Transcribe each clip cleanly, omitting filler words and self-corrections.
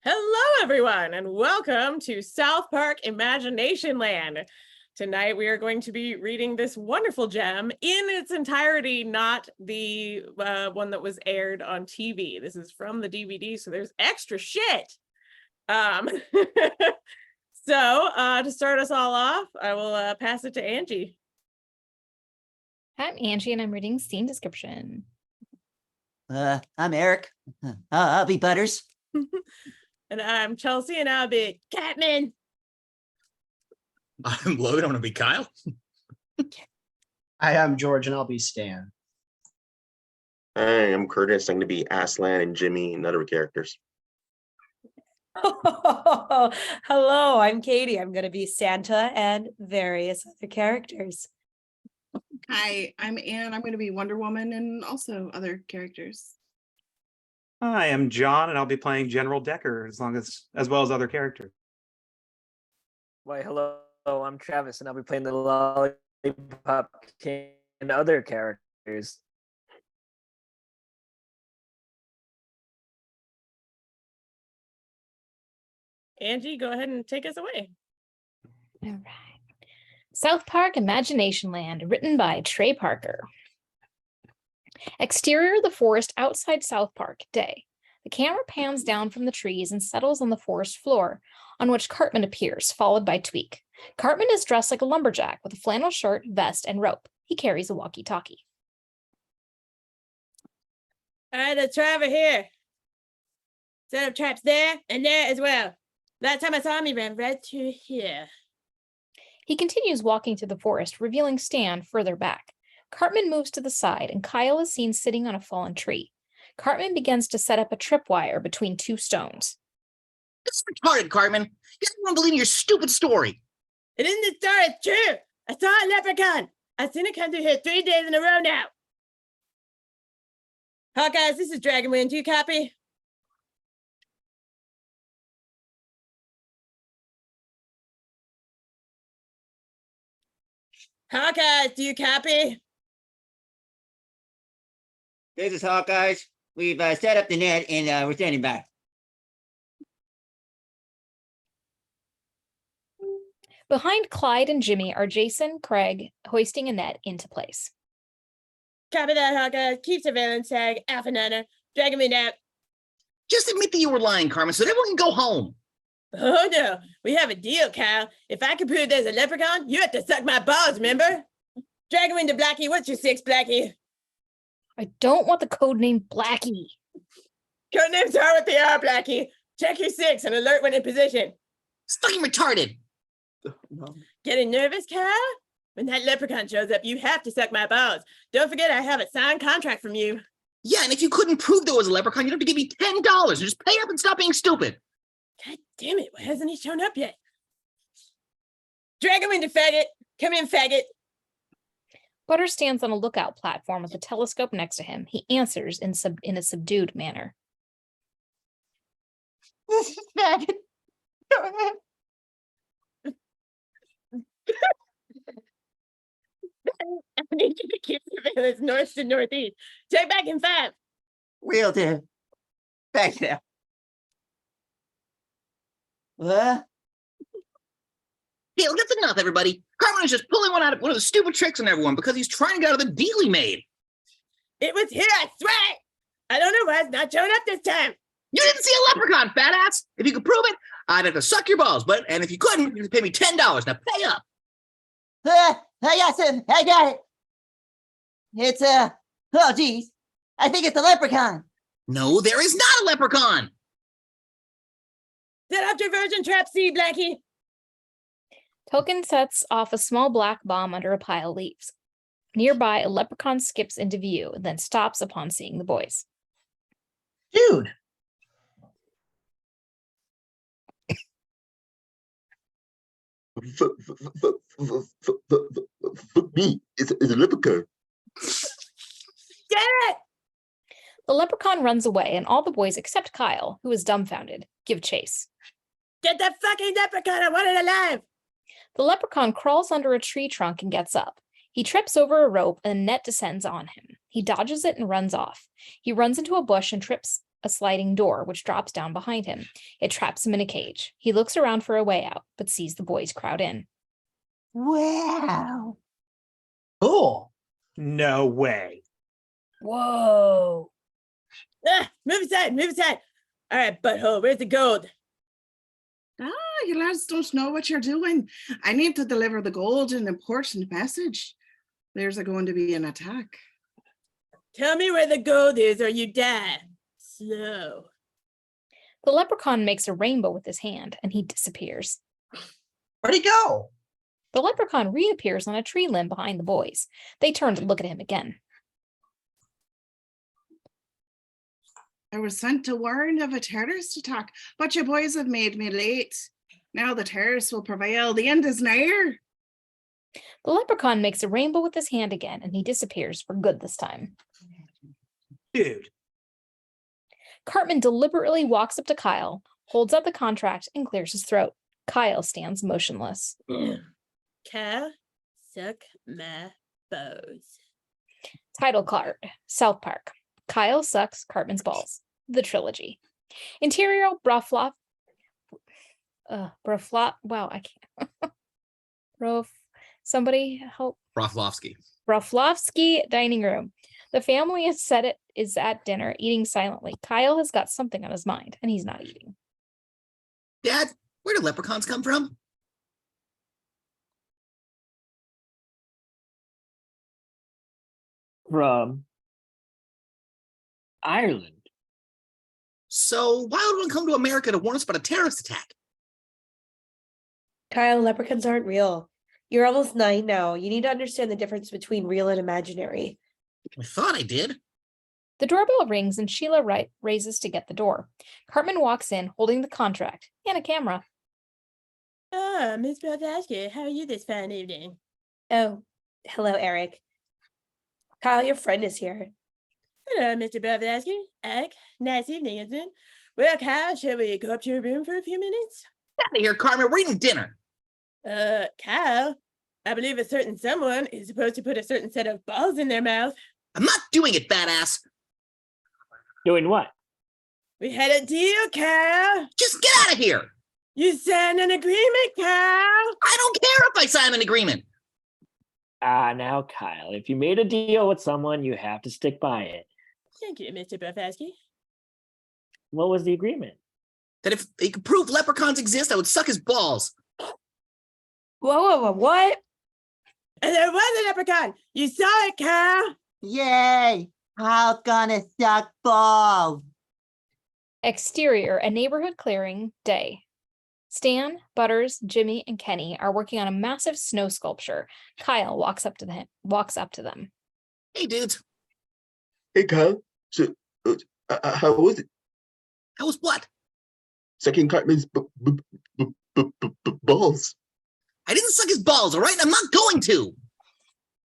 Hello, everyone, and welcome to South Park Imaginationland. Tonight, we are going to be reading this wonderful gem in its entirety, not the one that was aired on TV. This is from the DVD, so there's extra shit. So to start us all off, I will pass it to Angie. I'm Angie, and I'm reading scene description. I'm Eric. I'll be Butters. And I'm Chelsea, and I'll be Catman. I'm Logan. I'm going to be Kyle. Hi, I'm George, and I'll be Stan. Hi, I'm Curtis. I'm going to be Aslan and Jimmy and other characters. Hello, I'm Katie. I'm going to be Santa and various other characters. Hi, I'm Anne. I'm going to be Wonder Woman and also other characters. Hi, I'm John, and I'll be playing General Decker as well as other characters. Why, hello, I'm Travis, and I'll be playing the Lollipop King and other characters. Angie, go ahead and take us away. All right. South Park Imaginationland, written by Trey Parker. Exterior of the forest outside South Park, day. The camera pans down from the trees and settles on the forest floor, on which Cartman appears, followed by Tweak. Cartman is dressed like a lumberjack with a flannel shirt, vest, and rope. He carries a walkie-talkie. All right, let's try over here. Set up traps there and there as well. Last time I saw him, he ran right to here. He continues walking through the forest, revealing Stan further back. Cartman moves to the side, and Kyle is seen sitting on a fallen tree. Cartman begins to set up a tripwire between two stones. This is retarded, Cartman. You don't believe your stupid story. It isn't the story, it's true. I saw a leprechaun. I've seen it come through here 3 days in a row now. Hawkeyes, this is Dragonwind. Do you copy? Hawkeyes, do you copy? This is Hawkeyes. We've set up the net and we're standing by. Behind Clyde and Jimmy are Jason, Craig, hoisting a net into place. Copy that, Hawkeyes. Keep surveillance tag. Alpha Nana. Dragonwind out. Just admit that you were lying, Cartman, so that everyone can go home. Oh no, we have a deal, Kyle. If I can prove there's a leprechaun, you have to suck my balls, remember? Dragonwind to Blackie. What's your 6, Blackie? I don't want the code name Blackie. Codenames are what they are, Blackie. Check your 6 and alert when in position. It's fucking retarded. Getting nervous, Kyle? When that leprechaun shows up, you have to suck my balls. Don't forget I have a signed contract from you. Yeah, and if you couldn't prove there was a leprechaun, you'd have to give me $10 and just pay up and stop being stupid. God damn it, why hasn't he shown up yet? Dragonwind to faggot. Come in, faggot. Butter stands on a lookout platform with a telescope next to him. He answers in a subdued manner. This is faggot. Go ahead. I need you to keep surveillance north to northeast. Check back in 5. Will do. Back it up. What? Yeah, that's enough, everybody. Cartman is just pulling one of the stupid tricks on everyone because he's trying to get out of the deal he made. It was here, I swear. I don't know why it's not showing up this time. You didn't see a leprechaun, fat ass. If you could prove it, I'd have to suck your balls. And if you couldn't, you'd pay me $10. Now pay up. I got it. It's oh geez. I think it's a leprechaun. No, there is not a leprechaun. Set up diversion trap C, Blackie. Token sets off a small black bomb under a pile of leaves. Nearby, a leprechaun skips into view, and then stops upon seeing the boys. Dude. For me, it's a leprechaun. Get it! The leprechaun runs away, and all the boys except Kyle, who is dumbfounded, give chase. Get that fucking leprechaun, I want it alive! The leprechaun crawls under a tree trunk and gets up. He trips over a rope and a net descends on him. He dodges it and runs off. He runs into a bush and trips a sliding door, which drops down behind him. It traps him in a cage. He looks around for a way out, but sees the boys crowd in. Wow. Cool. No way. Whoa. Move aside, move aside. All right, butthole, where's the gold? You lads don't know what you're doing. I need to deliver the gold in important message. There's going to be an attack. Tell me where the gold is or you die. Slow. The leprechaun makes a rainbow with his hand, and he disappears. Where'd he go? The leprechaun reappears on a tree limb behind the boys. They turn to look at him again. I was sent to warn of a terrorist attack, but you boys have made me late. Now the terrorists will prevail. The end is near. The leprechaun makes a rainbow with his hand again, and he disappears for good this time. Dude. Cartman deliberately walks up to Kyle, holds out the contract, and clears his throat. Kyle stands motionless. Kyle, suck my bows. Title card, South Park. Kyle sucks Cartman's balls. The trilogy. Interior Broflop. Wow, I can't. Somebody help. Broflovsky dining room. The family is at dinner, eating silently. Kyle has got something on his mind, and he's not eating. Dad, where do leprechauns come from? From Ireland. So why would one come to America to warn us about a terrorist attack? Kyle, leprechauns aren't real. You're almost 9 now. You need to understand the difference between real and imaginary. I thought I did. The doorbell rings and Sheila raises to get the door. Cartman walks in holding the contract and a camera. Ah, Miss Blavatsky, how are you this fine evening? Oh, hello, Eric. Kyle, your friend is here. Hello, Mr. Blavatsky. Eric, nice evening, isn't it? Well, Kyle, shall we go up to your room for a few minutes? Get out of here, Carmen. We're eating dinner. Kyle, I believe a certain someone is supposed to put a certain set of balls in their mouth. I'm not doing it, badass. Doing what? We had a deal, Kyle. Just get out of here. You signed an agreement, Kyle. I don't care if I sign an agreement. Now, Kyle, if you made a deal with someone, you have to stick by it. Thank you, Mr. Blavatsky. What was the agreement? That if they could prove leprechauns exist, I would suck his balls. Whoa, what? And there was a leprechaun. You saw it, Kyle. Yay! How gonna suck balls? Exterior, a neighborhood clearing, day. Stan, Butters, Jimmy, and Kenny are working on a massive snow sculpture. Kyle walks up to them. Hey, dudes. Hey, Kyle. So, how was it? How was what? Sucking Cartman's balls. I didn't suck his balls, all right? And I'm not going to.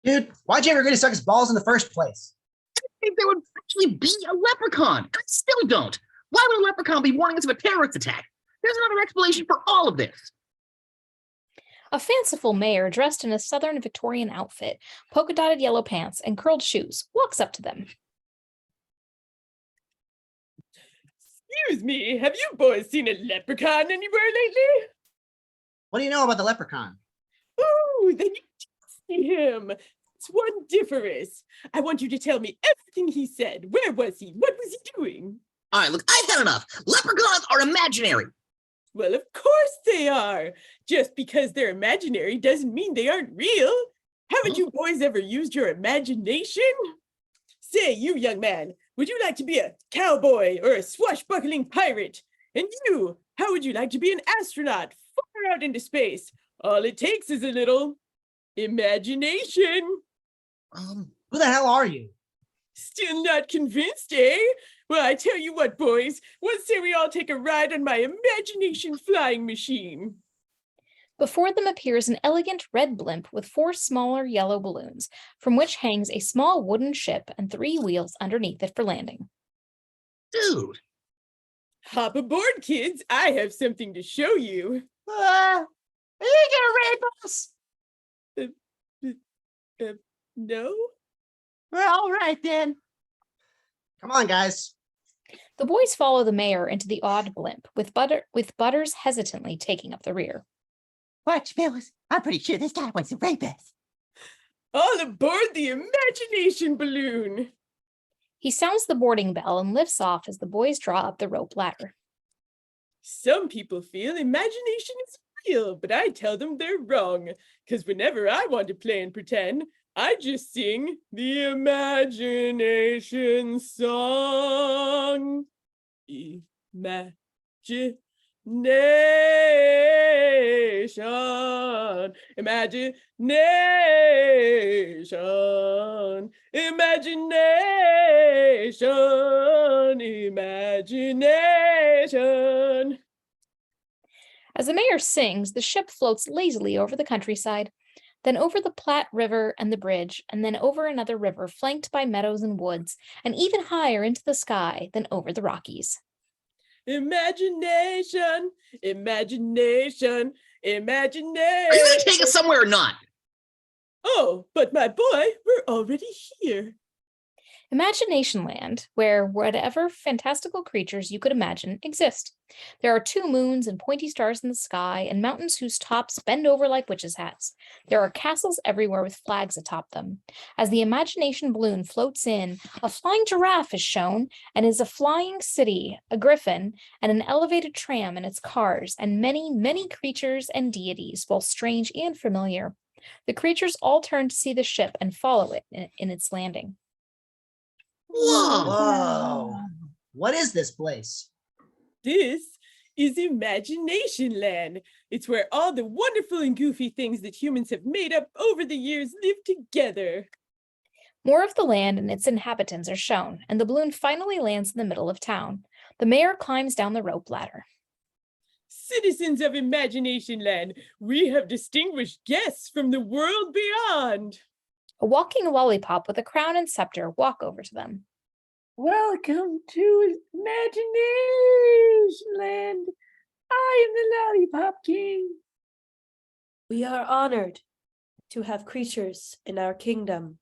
Dude, why'd you ever agree to suck his balls in the first place? I think there would actually be a leprechaun. I still don't. Why would a leprechaun be warning us of a terrorist attack? There's another explanation for all of this. A fanciful mayor dressed in a Southern Victorian outfit, polka-dotted yellow pants, and curled shoes walks up to them. Excuse me, have you boys seen a leprechaun anywhere lately? What do you know about the leprechaun? Oh, then you did see him. It's wondiferous. I want you to tell me everything he said. Where was he? What was he doing? All right, look, I've had enough. Leprechauns are imaginary. Well, of course they are. Just because they're imaginary doesn't mean they aren't real. Haven't you boys ever used your imagination? Say, you young man, would you like to be a cowboy or a swashbuckling pirate? And you, how would you like to be an astronaut far out into space? All it takes is a little imagination. Who the hell are you? Still not convinced, eh? Well, I tell you what, boys, let's say we all take a ride on my imagination flying machine. Before them appears an elegant red blimp with 4 smaller yellow balloons, from which hangs a small wooden ship and 3 wheels underneath it for landing. Dude. Hop aboard, kids. I have something to show you. Are you gonna rape us? No? Well, all right then. Come on, guys. The boys follow the mayor into the odd blimp, with Butters hesitantly taking up the rear. Watch, Phyllis. I'm pretty sure this guy wants to rape us. All aboard the imagination balloon. He sounds the boarding bell and lifts off as the boys draw up the rope ladder. Some people feel imagination is real, but I tell them they're wrong. Because whenever I want to play and pretend, I just sing the imagination song. Imagination. Imagination. Imagination. As the mayor sings, the ship floats lazily over the countryside, then over the Platte River and the bridge, and then over another river flanked by meadows and woods, and even higher into the sky than over the Rockies. Imagination, imagination, imagination. Are you going to take us somewhere or not? Oh, but my boy, we're already here. Imaginationland, where whatever fantastical creatures you could imagine exist. There are 2 moons and pointy stars in the sky, and mountains whose tops bend over like witches' hats. There are castles everywhere with flags atop them. As the imagination balloon floats in, a flying giraffe is shown, and is a flying city, a griffin, and an elevated tram and its cars, and many, many creatures and deities, both strange and familiar. The creatures all turn to see the ship and follow it in its landing. Whoa. Whoa. What is this place? This is Imaginationland. It's where all the wonderful and goofy things that humans have made up over the years live together. More of the land and its inhabitants are shown, and the balloon finally lands in the middle of town. The mayor climbs down the rope ladder. Citizens of Imaginationland, we have distinguished guests from the world beyond. A walking lollipop with a crown and scepter walk over to them. Welcome to Imaginationland. I am the Lollipop King. We are honored to have creatures in our kingdom.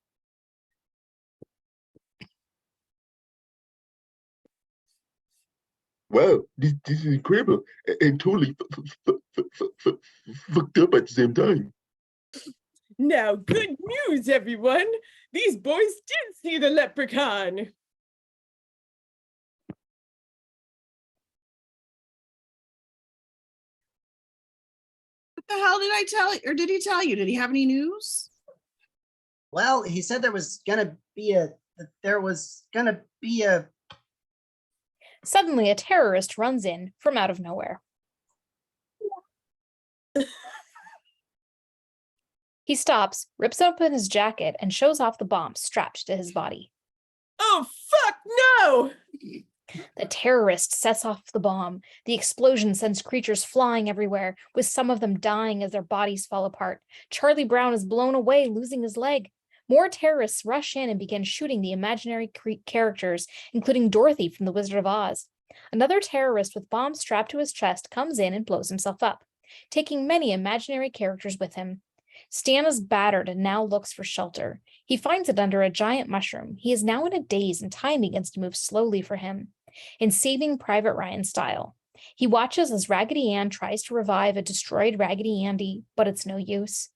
Wow, this is incredible and totally fucked up at the same time. Now, good news, everyone. These boys did see the leprechaun. What the hell did I tell you? Or did he tell you? Did he have any news? Well, he said there was gonna be a Suddenly, a terrorist runs in from out of nowhere. He stops, rips open his jacket, and shows off the bomb strapped to his body. Oh, fuck no! The terrorist sets off the bomb. The explosion sends creatures flying everywhere, with some of them dying as their bodies fall apart. Charlie Brown is blown away, losing his leg. More terrorists rush in and begin shooting the imaginary characters, including Dorothy from The Wizard of Oz. Another terrorist with bombs strapped to his chest comes in and blows himself up, taking many imaginary characters with him. Stan is battered and now looks for shelter. He finds it under a giant mushroom. He is now in a daze and time begins to move slowly for him, in Saving Private Ryan style. He watches as Raggedy Ann tries to revive a destroyed Raggedy Andy, but it's no use.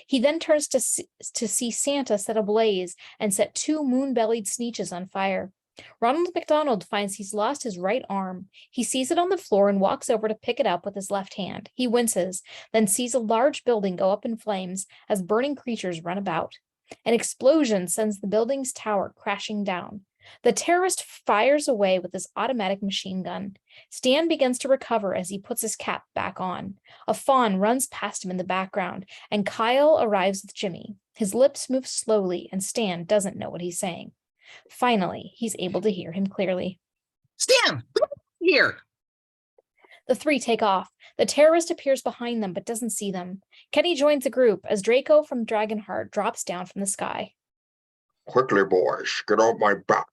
He then turns to see Santa set ablaze and set 2 moon-bellied Sneetches on fire. Ronald McDonald finds he's lost his right arm. He sees it on the floor and walks over to pick it up with his left hand. He winces, then sees a large building go up in flames as burning creatures run about. An explosion sends the building's tower crashing down. The terrorist fires away with his automatic machine gun. Stan begins to recover as he puts his cap back on. A fawn runs past him in the background, and Kyle arrives with Jimmy. His lips move slowly, and Stan doesn't know what he's saying. Finally, he's able to hear him clearly. Stan, come here. The 3 take off. The terrorist appears behind them but doesn't see them. Kenny joins the group as Draco from Dragonheart drops down from the sky. Quickly, boys, get off my back.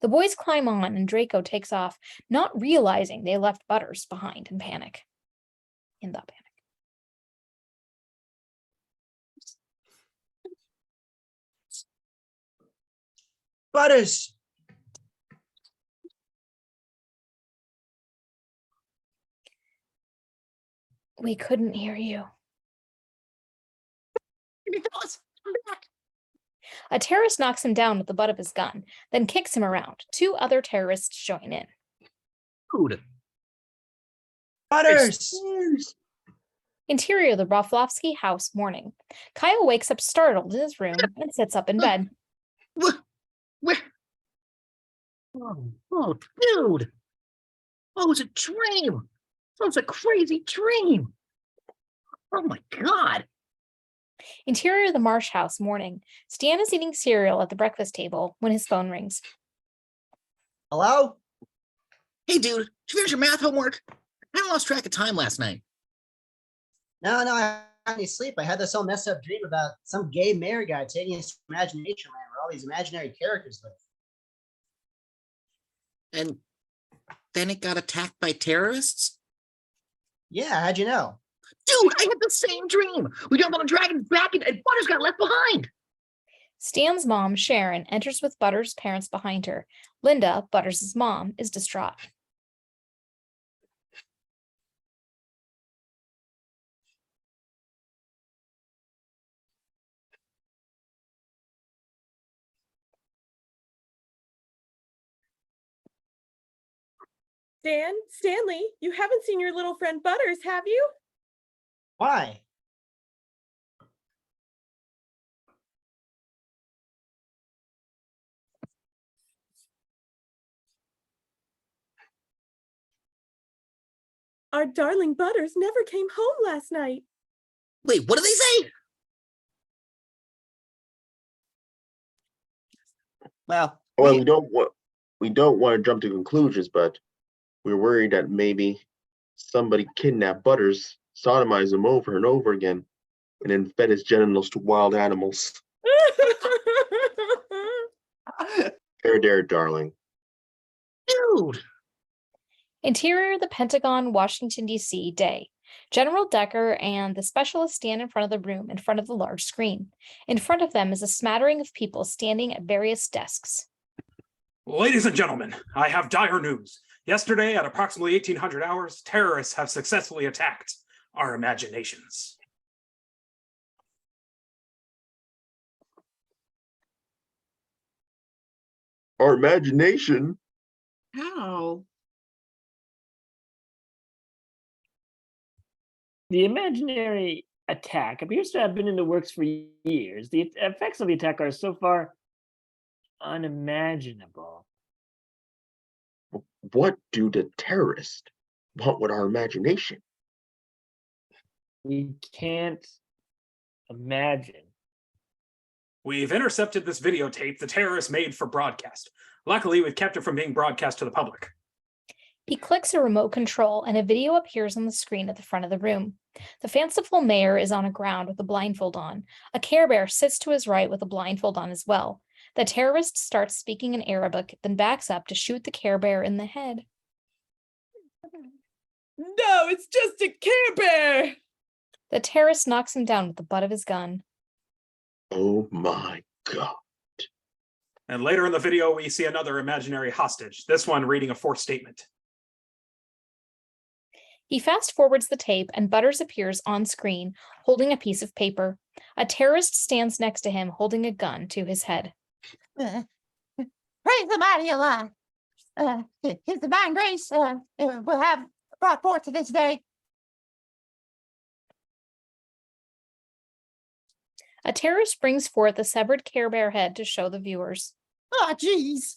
The boys climb on and Draco takes off, not realizing they left Butters behind in the panic. Butters. We couldn't hear you. Fellas, I'm back. A terrorist knocks him down with the butt of his gun, then kicks him around. 2 other terrorists join in. Dude, Butters! Interior of the Roflovsky house morning. Kyle wakes up startled in his room and sits up in bed. where? Oh, dude. Oh, it's a dream. Oh, it's a crazy dream. Oh my God. Interior of the Marsh house morning. Stan is eating cereal at the breakfast table when his phone rings. Hello? Hey, dude, did you finish your math homework? I lost track of time last night. No, I had any sleep. I had this whole messed up dream about some gay mayor guy taking us to Imaginationland where all these imaginary characters live. And then it got attacked by terrorists? Yeah, how'd you know? Dude, I had the same dream. We jumped on a dragon's back and Butters got left behind. Stan's mom, Sharon, enters with Butters' parents behind her. Linda, Butters' mom, is distraught. Stanley, you haven't seen your little friend Butters, have you? Why? Our darling Butters never came home last night. Wait, what did they say? Well, Well, we don't want to jump to conclusions, but we're worried that maybe somebody kidnapped Butters, sodomized him over and over again, and then fed his genitals to wild animals. There, darling. Dude. Interior of the Pentagon, Washington, D.C. day. General Decker and the specialist stand in front of the room in front of the large screen. In front of them is a smattering of people standing at various desks. Ladies and gentlemen, I have dire news. Yesterday at approximately 1800 hours, terrorists have successfully attacked our imaginations. Our imagination? How? The imaginary attack appears to have been in the works for years. The effects of the attack are so far unimaginable. What do the terrorists want with our imagination? We can't imagine. We've intercepted this videotape the terrorists made for broadcast. Luckily, we've kept it from being broadcast to the public. He clicks a remote control and a video appears on the screen at the front of the room. The fanciful mayor is on a ground with a blindfold on. A Care Bear sits to his right with a blindfold on as well. The terrorist starts speaking in Arabic, then backs up to shoot the Care Bear in the head. No, it's just a Care Bear. The terrorist knocks him down with the butt of his gun. Oh my God. And later in the video, we see another imaginary hostage, this one reading a forced statement. He fast forwards the tape and Butters appears on screen, holding a piece of paper. A terrorist stands next to him, holding a gun to his head. Praise the mighty Allah. His divine grace will have brought forth to this day. A terrorist brings forth a severed Care Bear head to show the viewers. Oh, jeez.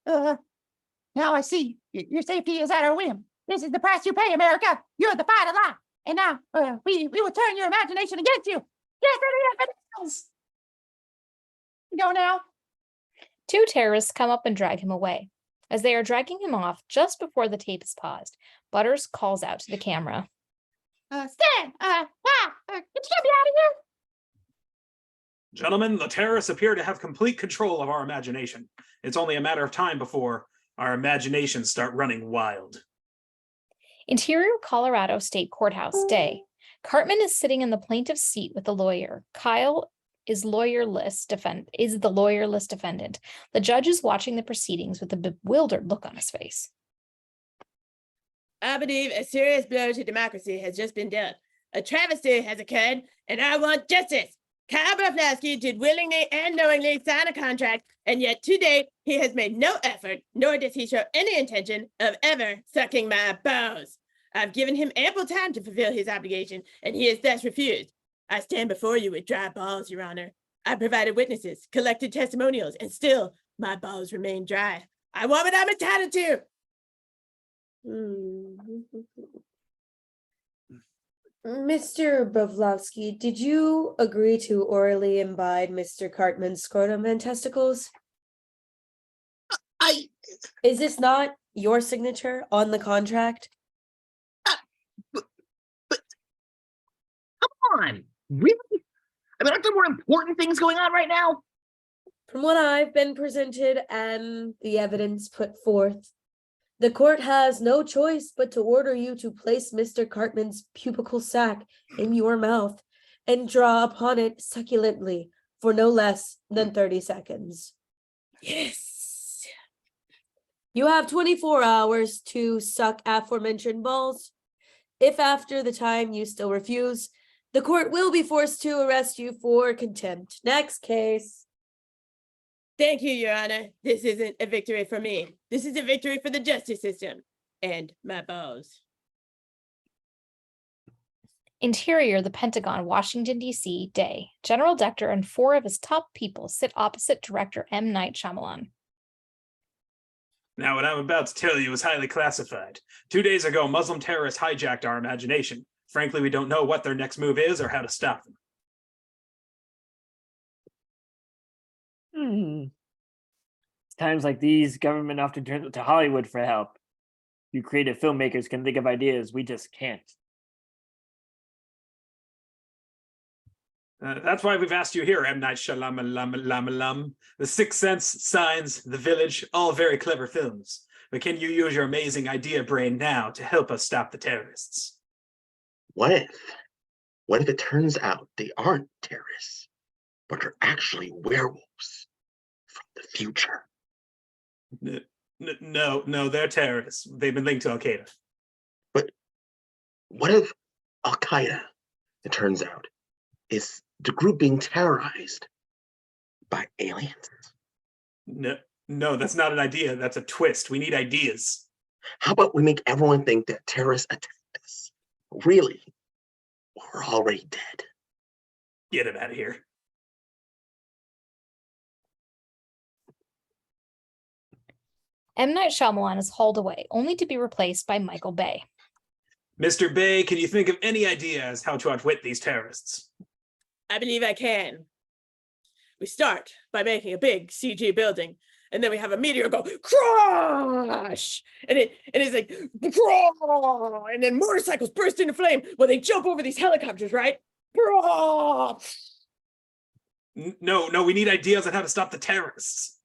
Now I see. Your safety is at our whim. This is the price you pay, America. You're the fight of life. And now we will turn your imagination against you. Get rid of it. Go now. 2 terrorists come up and drag him away. As they are dragging him off, just before the tape is paused, Butters calls out to the camera. Stan, can you get me out of here? Gentlemen, the terrorists appear to have complete control of our imagination. It's only a matter of time before our imaginations start running wild. Interior Colorado State Courthouse day. Cartman is sitting in the plaintiff's seat with the lawyer. Kyle is the lawyerless defendant. The judge is watching the proceedings with a bewildered look on his face. I believe a serious blow to democracy has just been dealt. A travesty has occurred, and I want justice. Kyle Broflovsky did willingly and knowingly sign a contract, and yet to date, he has made no effort, nor does he show any intention of ever sucking my balls. I've given him ample time to fulfill his obligation, and he has thus refused. I stand before you with dry balls, Your Honor. I provided witnesses, collected testimonials, and still, my balls remain dry. I want what I'm entitled to. Mr. Broflovsky, did you agree to orally imbibe Mr. Cartman's scrotum and testicles? Is this not your signature on the contract? But come on, really? I mean, aren't there more important things going on right now? From what I've been presented and the evidence put forth, the court has no choice but to order you to place Mr. Cartman's pubical sac in your mouth and draw upon it succulently for no less than 30 seconds. Yes. You have 24 hours to suck aforementioned balls. If after the time you still refuse, the court will be forced to arrest you for contempt. Next case. Thank you, Your Honor. This isn't a victory for me. This is a victory for the justice system and my balls. Interior, the Pentagon, Washington, D.C., day. General Dector and 4 of his top people sit opposite director M. Night Shyamalan. Now, what I'm about to tell you is highly classified. 2 days ago, Muslim terrorists hijacked our imagination. Frankly, we don't know what their next move is or how to stop them. It's times like these, government often turns to Hollywood for help. You creative filmmakers can think of ideas, we just can't. That's why we've asked you here, M. Night Shyamalan. The Sixth Sense, Signs, The Village, all very clever films. But can you use your amazing idea brain now to help us stop the terrorists? What if it turns out they aren't terrorists, but are actually werewolves from the future? No, they're terrorists. They've been linked to Al-Qaeda. But what if Al-Qaeda, it turns out, is the group being terrorized by aliens? No, that's not an idea. That's a twist. We need ideas. How about we make everyone think that terrorists attacked us? Really? We're already dead. Get him out of here. M. Night Shyamalan is hauled away, only to be replaced by Michael Bay. Mr. Bay, can you think of any ideas how to outwit these terrorists? I believe I can. We start by making a big CG building, and then we have a meteor go crash, and it's like crash, and then motorcycles burst into flame when they jump over these helicopters, right? No, we need ideas on how to stop the terrorists.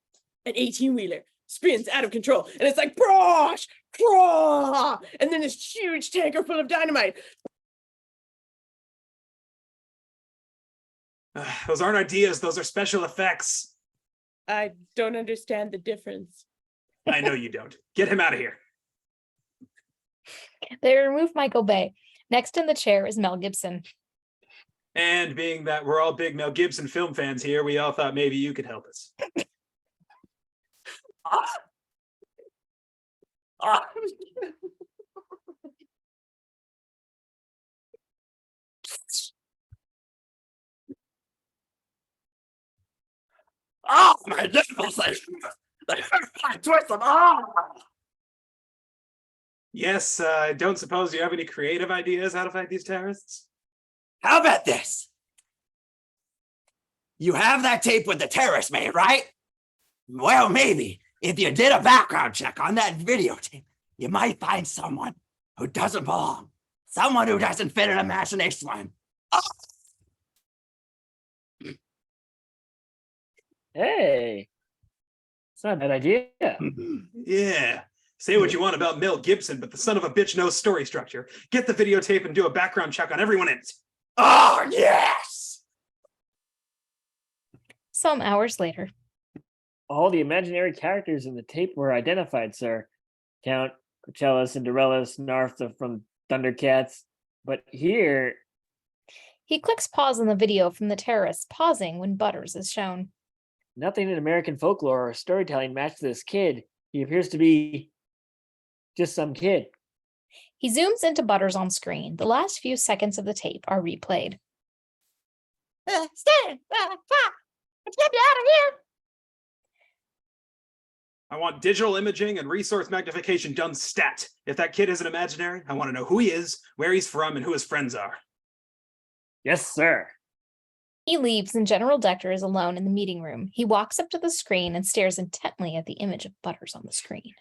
An 18-wheeler spins out of control, and it's like crash, and then this huge tanker full of dynamite. Those aren't ideas, those are special effects. I don't understand the difference. I know you don't. Get him out of here. They remove Michael Bay. Next in the chair is Mel Gibson. And being that we're all big Mel Gibson film fans here, we all thought maybe you could help us. Oh, my nipples! They hurt my twist them. Oh! Yes, I don't suppose you have any creative ideas how to fight these terrorists? How about this? You have that tape with the terrorist man, right? Well, maybe if you did a background check on that videotape, you might find someone who doesn't belong, someone who doesn't fit in Imaginationland. Oh! Hey, it's not a bad idea. Yeah. Say what you want about Mel Gibson, but the son of a bitch knows story structure. Get the videotape and do a background check on everyone in it. Oh, yes! Some hours later. All the imaginary characters in the tape were identified, sir. Count Coachella, Cinderella, Snarf from Thundercats. But here, He clicks pause on the video from the terrorists, pausing when Butters is shown. nothing in American folklore or storytelling matches this kid. He appears to be just some kid. He zooms into Butters on screen. The last few seconds of the tape are replayed. Stan, Pop, let's get you out of here. I want digital imaging and resource magnification done stat. If that kid isn't imaginary, I want to know who he is, where he's from, and who his friends are. Yes, sir. He leaves and General Dector is alone in the meeting room. He walks up to the screen and stares intently at the image of Butters on the screen.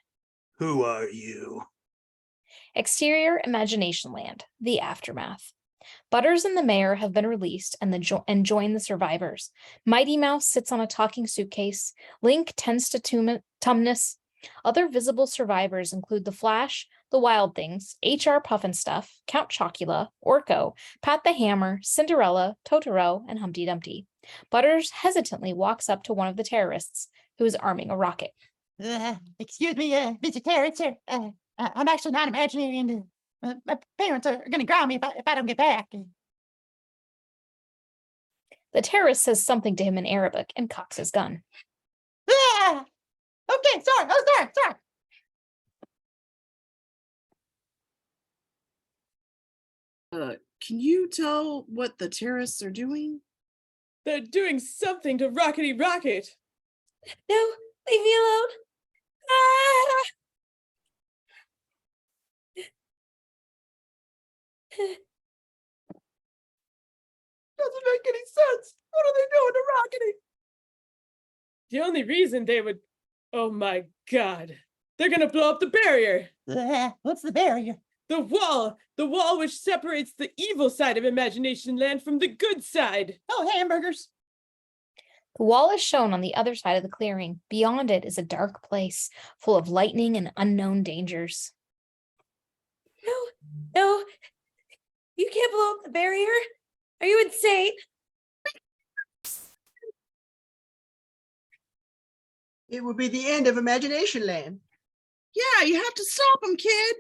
Who are you? Exterior Imaginationland, the aftermath. Butters and the mayor have been released and join the survivors. Mighty Mouse sits on a talking suitcase. Link tends to Tumnus. Other visible survivors include the Flash, the Wild Things, H.R. Puffinstuff, Count Chocula, Orko, Pat the Hammer, Cinderella, Totoro, and Humpty Dumpty. Butters hesitantly walks up to one of the terrorists, who is arming a rocket. Excuse me, Mr. Terrence, sir. I'm actually not imaginary, and my parents are going to ground me if I don't get back. The terrorist says something to him in Arabic and cocks his gun. Okay, sorry. Oh, sorry. Can you tell what the terrorists are doing? They're doing something to Rockety Rocket. No, leave me alone. Ah! Doesn't make any sense. What are they doing to Rockety? The only reason they would... Oh my God. They're gonna blow up the barrier. What's the barrier? The wall which separates the evil side of Imaginationland from the good side. Oh, hamburgers. The wall is shown on the other side of the clearing. Beyond it is a dark place, full of lightning and unknown dangers. No, you can't blow up the barrier. Are you insane? It would be the end of Imaginationland. Yeah, you have to stop them, kid.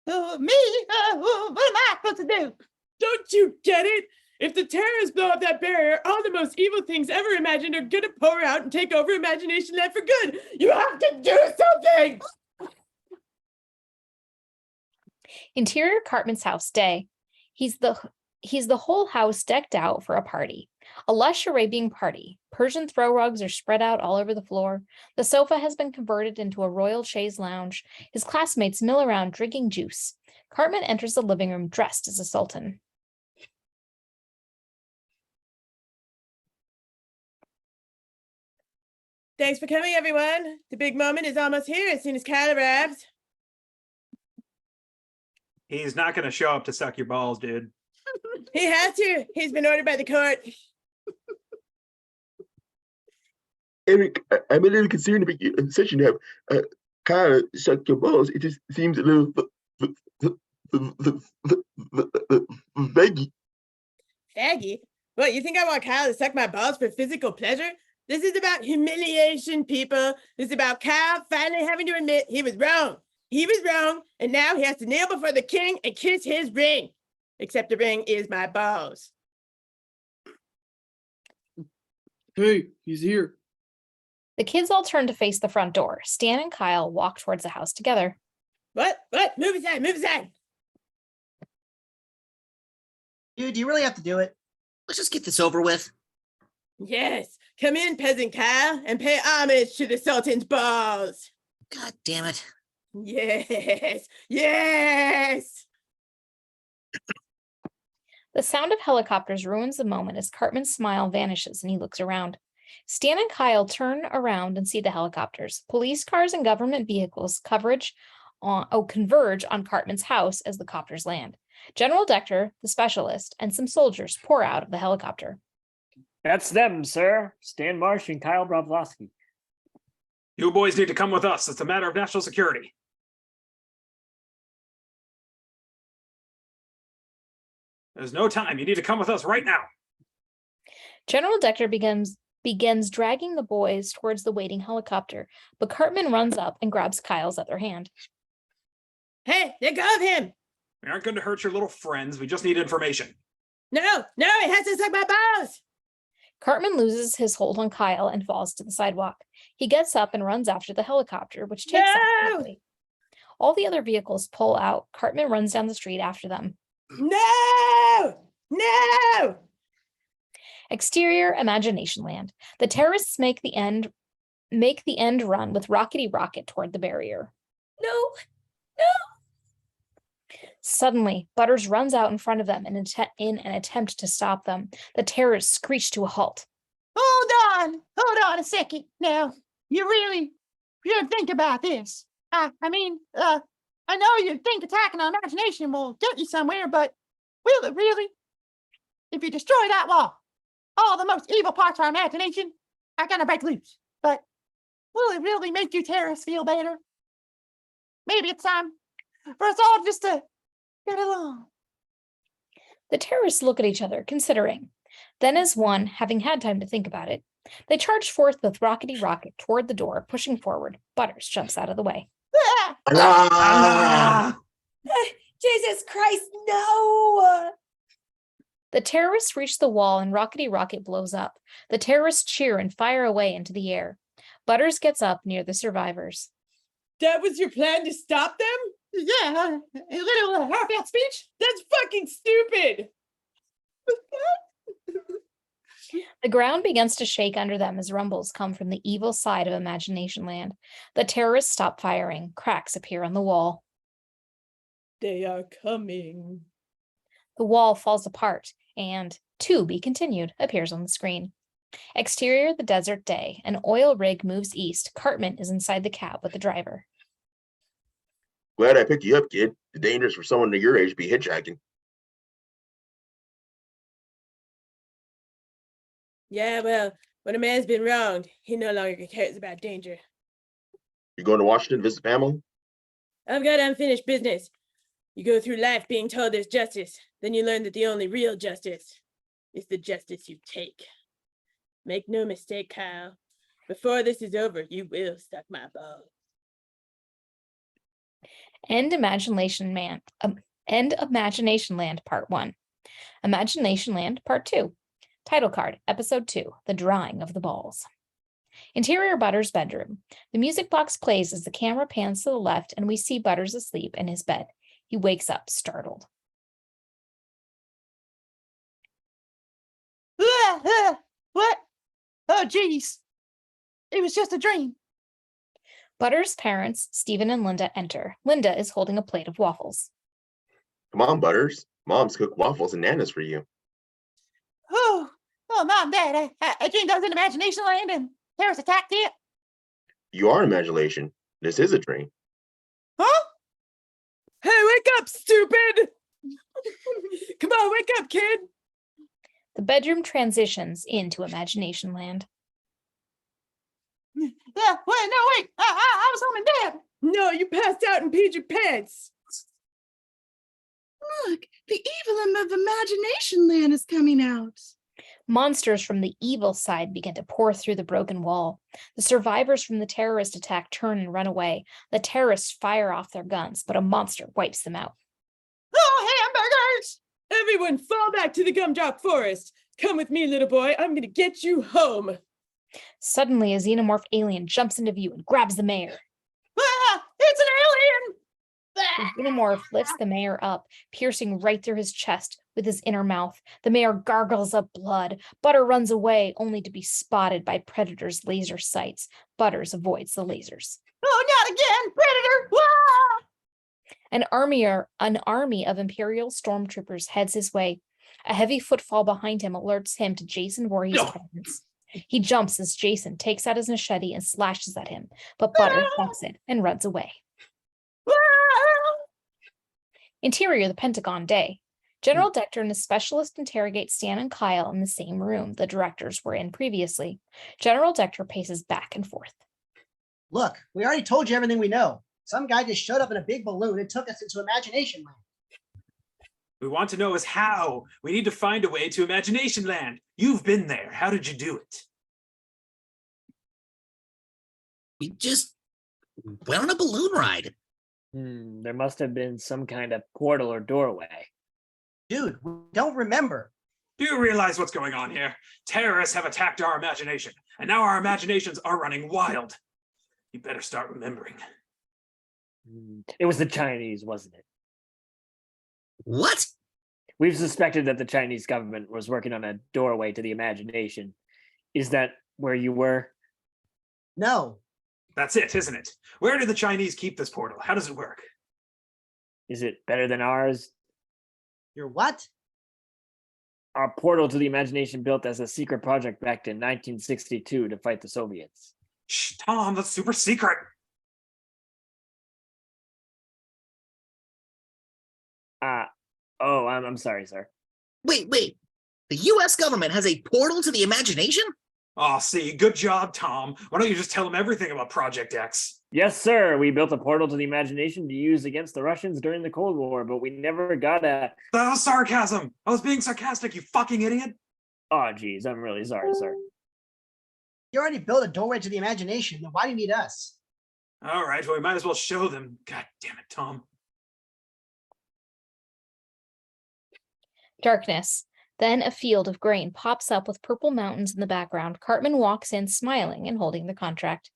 Me? What am I supposed to do? Don't you get it? If the terrorists blow up that barrier, all the most evil things ever imagined are gonna pour out and take over Imaginationland for good. You have to do something! Interior Cartman's house day. He's the whole house decked out for a party. A lush Arabian party. Persian throw rugs are spread out all over the floor. The sofa has been converted into a royal chaise lounge. His classmates mill around drinking juice. Cartman enters the living room dressed as a sultan. Thanks for coming, everyone. The big moment is almost here as soon as Kyle arrives. He's not going to show up to suck your balls, dude. He has to. He's been ordered by the court. Eric, I'm a little concerned about your session to have Kyle suck your balls. It just seems a little vaggy. Faggy? What, you think I want Kyle to suck my balls for physical pleasure? This is about humiliation, people. This is about Kyle finally having to admit he was wrong. He was wrong, and now he has to kneel before the king and kiss his ring. Except the ring is my balls. Hey, he's here. The kids all turn to face the front door. Stan and Kyle walk towards the house together. What? Move aside, move aside. Dude, do you really have to do it? Let's just get this over with. Yes, come in, peasant Kyle, and pay homage to the Sultan's balls. God damn it. Yes, yes. The sound of helicopters ruins the moment as Cartman's smile vanishes and he looks around. Stan and Kyle turn around and see the helicopters. Police cars and government vehicles converge on Cartman's house as the copters land. General Dector, the specialist, and some soldiers pour out of the helicopter. That's them, sir. Stan Marsh and Kyle Bravlowski. You boys need to come with us. It's a matter of national security. There's no time. You need to come with us right now. General Dector begins begins dragging the boys towards the waiting helicopter, but Cartman runs up and grabs Kyle's other hand. Hey, let go of him. We aren't going to hurt your little friends. We just need information. No, it has to suck my balls. Cartman loses his hold on Kyle and falls to the sidewalk. He gets up and runs after the helicopter, which takes off quickly. All the other vehicles pull out. Cartman runs down the street after them. No! Exterior Imaginationland. The terrorists make the end run with Rockety Rocket toward the barrier. No. Suddenly, Butters runs out in front of them in an attempt to stop them. The terrorists screech to a halt. Hold on a second. Now, you really should think about this. I know you think attacking our imagination will get you somewhere, but will it really? If you destroy that wall, all the most evil parts of our imagination are gonna break loose. But will it really make you terrorists feel better? Maybe it's time for us all just to get along. The terrorists look at each other, considering. Then, as one, having had time to think about it, they charge forth with Rockety Rocket toward the door, pushing forward. Butters jumps out of the way. Jesus Christ, no! The terrorists reach the wall and Rockety Rocket blows up. The terrorists cheer and fire away into the air. Butters gets up near the survivors. That was your plan to stop them? Yeah, a little heartfelt speech. That's fucking stupid. The ground begins to shake under them as rumbles come from the evil side of Imaginationland. The terrorists stop firing. Cracks appear on the wall. They are coming. The wall falls apart, and "To be continued" appears on the screen. Exterior, the desert day. An oil rig moves east. Cartman is inside the cab with the driver. Glad I picked you up, kid. It's dangerous for someone to your age to be hitchhiking. Yeah, well, when a man's been wronged, he no longer cares about danger. You going to Washington to visit family? I've got unfinished business. You go through life being told there's justice, then you learn that the only real justice is the justice you take. Make no mistake, Kyle. Before this is over, you will suck my balls. End Imaginationland Part 1. Imaginationland Part 2. Title card, Episode 2, The Drawing of the Balls. Interior Butters' bedroom. The music box plays as the camera pans to the left and we see Butters asleep in his bed. He wakes up startled. What? Oh, geez. It was just a dream. Butters' parents, Stephen and Linda, enter. Linda is holding a plate of waffles. Come on, Butters. Mom's cooked waffles and nanas for you. Oh, Mom, Dad, I dreamed I was in Imaginationland and terrorists attacked it. You are imagination. This is a dream. Huh? Hey, wake up, stupid! Come on, wake up, kid! The bedroom transitions into Imaginationland. Yeah, wait. I was home in bed. No, you passed out and peed your pants. Look, the evil of Imaginationland is coming out. Monsters from the evil side begin to pour through the broken wall. The survivors from the terrorist attack turn and run away. The terrorists fire off their guns, but a monster wipes them out. Oh, hamburgers! Everyone fall back to the gumdrop forest. Come with me, little boy. I'm gonna get you home. Suddenly, a xenomorph alien jumps into view and grabs the mayor. It's an alien! The xenomorph lifts the mayor up, piercing right through his chest with his inner mouth. The mayor gargles up blood. Butter runs away, only to be spotted by Predator's laser sights. Butters avoids the lasers. Oh, not again, Predator! Wah! An army of Imperial stormtroopers heads his way. A heavy footfall behind him alerts him to Jason Voorhees' presence. He jumps as Jason takes out his machete and slashes at him, but Butter ducks it and runs away. Interior, the Pentagon day. General Dector and his specialist interrogate Stan and Kyle in the same room the directors were in previously. General Dector paces back and forth. Look, we already told you everything we know. Some guy just showed up in a big balloon and took us into Imaginationland. We want to know is how. We need to find a way to Imaginationland. You've been there. How did you do it? We just went on a balloon ride. There must have been some kind of portal or doorway. Dude, we don't remember. Do you realize what's going on here? Terrorists have attacked our imagination, and now our imaginations are running wild. You better start remembering. It was the Chinese, wasn't it? What? We've suspected that the Chinese government was working on a doorway to the imagination. Is that where you were? No. That's it, isn't it? Where do the Chinese keep this portal? How does it work? Is it better than ours? Your what? Our portal to the imagination built as a secret project back in 1962 to fight the Soviets. Shh, Tom, that's super secret. I'm sorry, sir. Wait. The US government has a portal to the imagination? Oh, see, good job, Tom. Why don't you just tell them everything about Project X? Yes, sir. We built a portal to the imagination to use against the Russians during the Cold War, but we never got a... That was sarcasm. I was being sarcastic, you fucking idiot. Oh, geez, I'm really sorry, sir. You already built a doorway to the imagination, then why do you need us? All right, well, we might as well show them. God damn it, Tom. Darkness. Then a field of grain pops up with purple mountains in the background. Cartman walks in, smiling and holding the contract.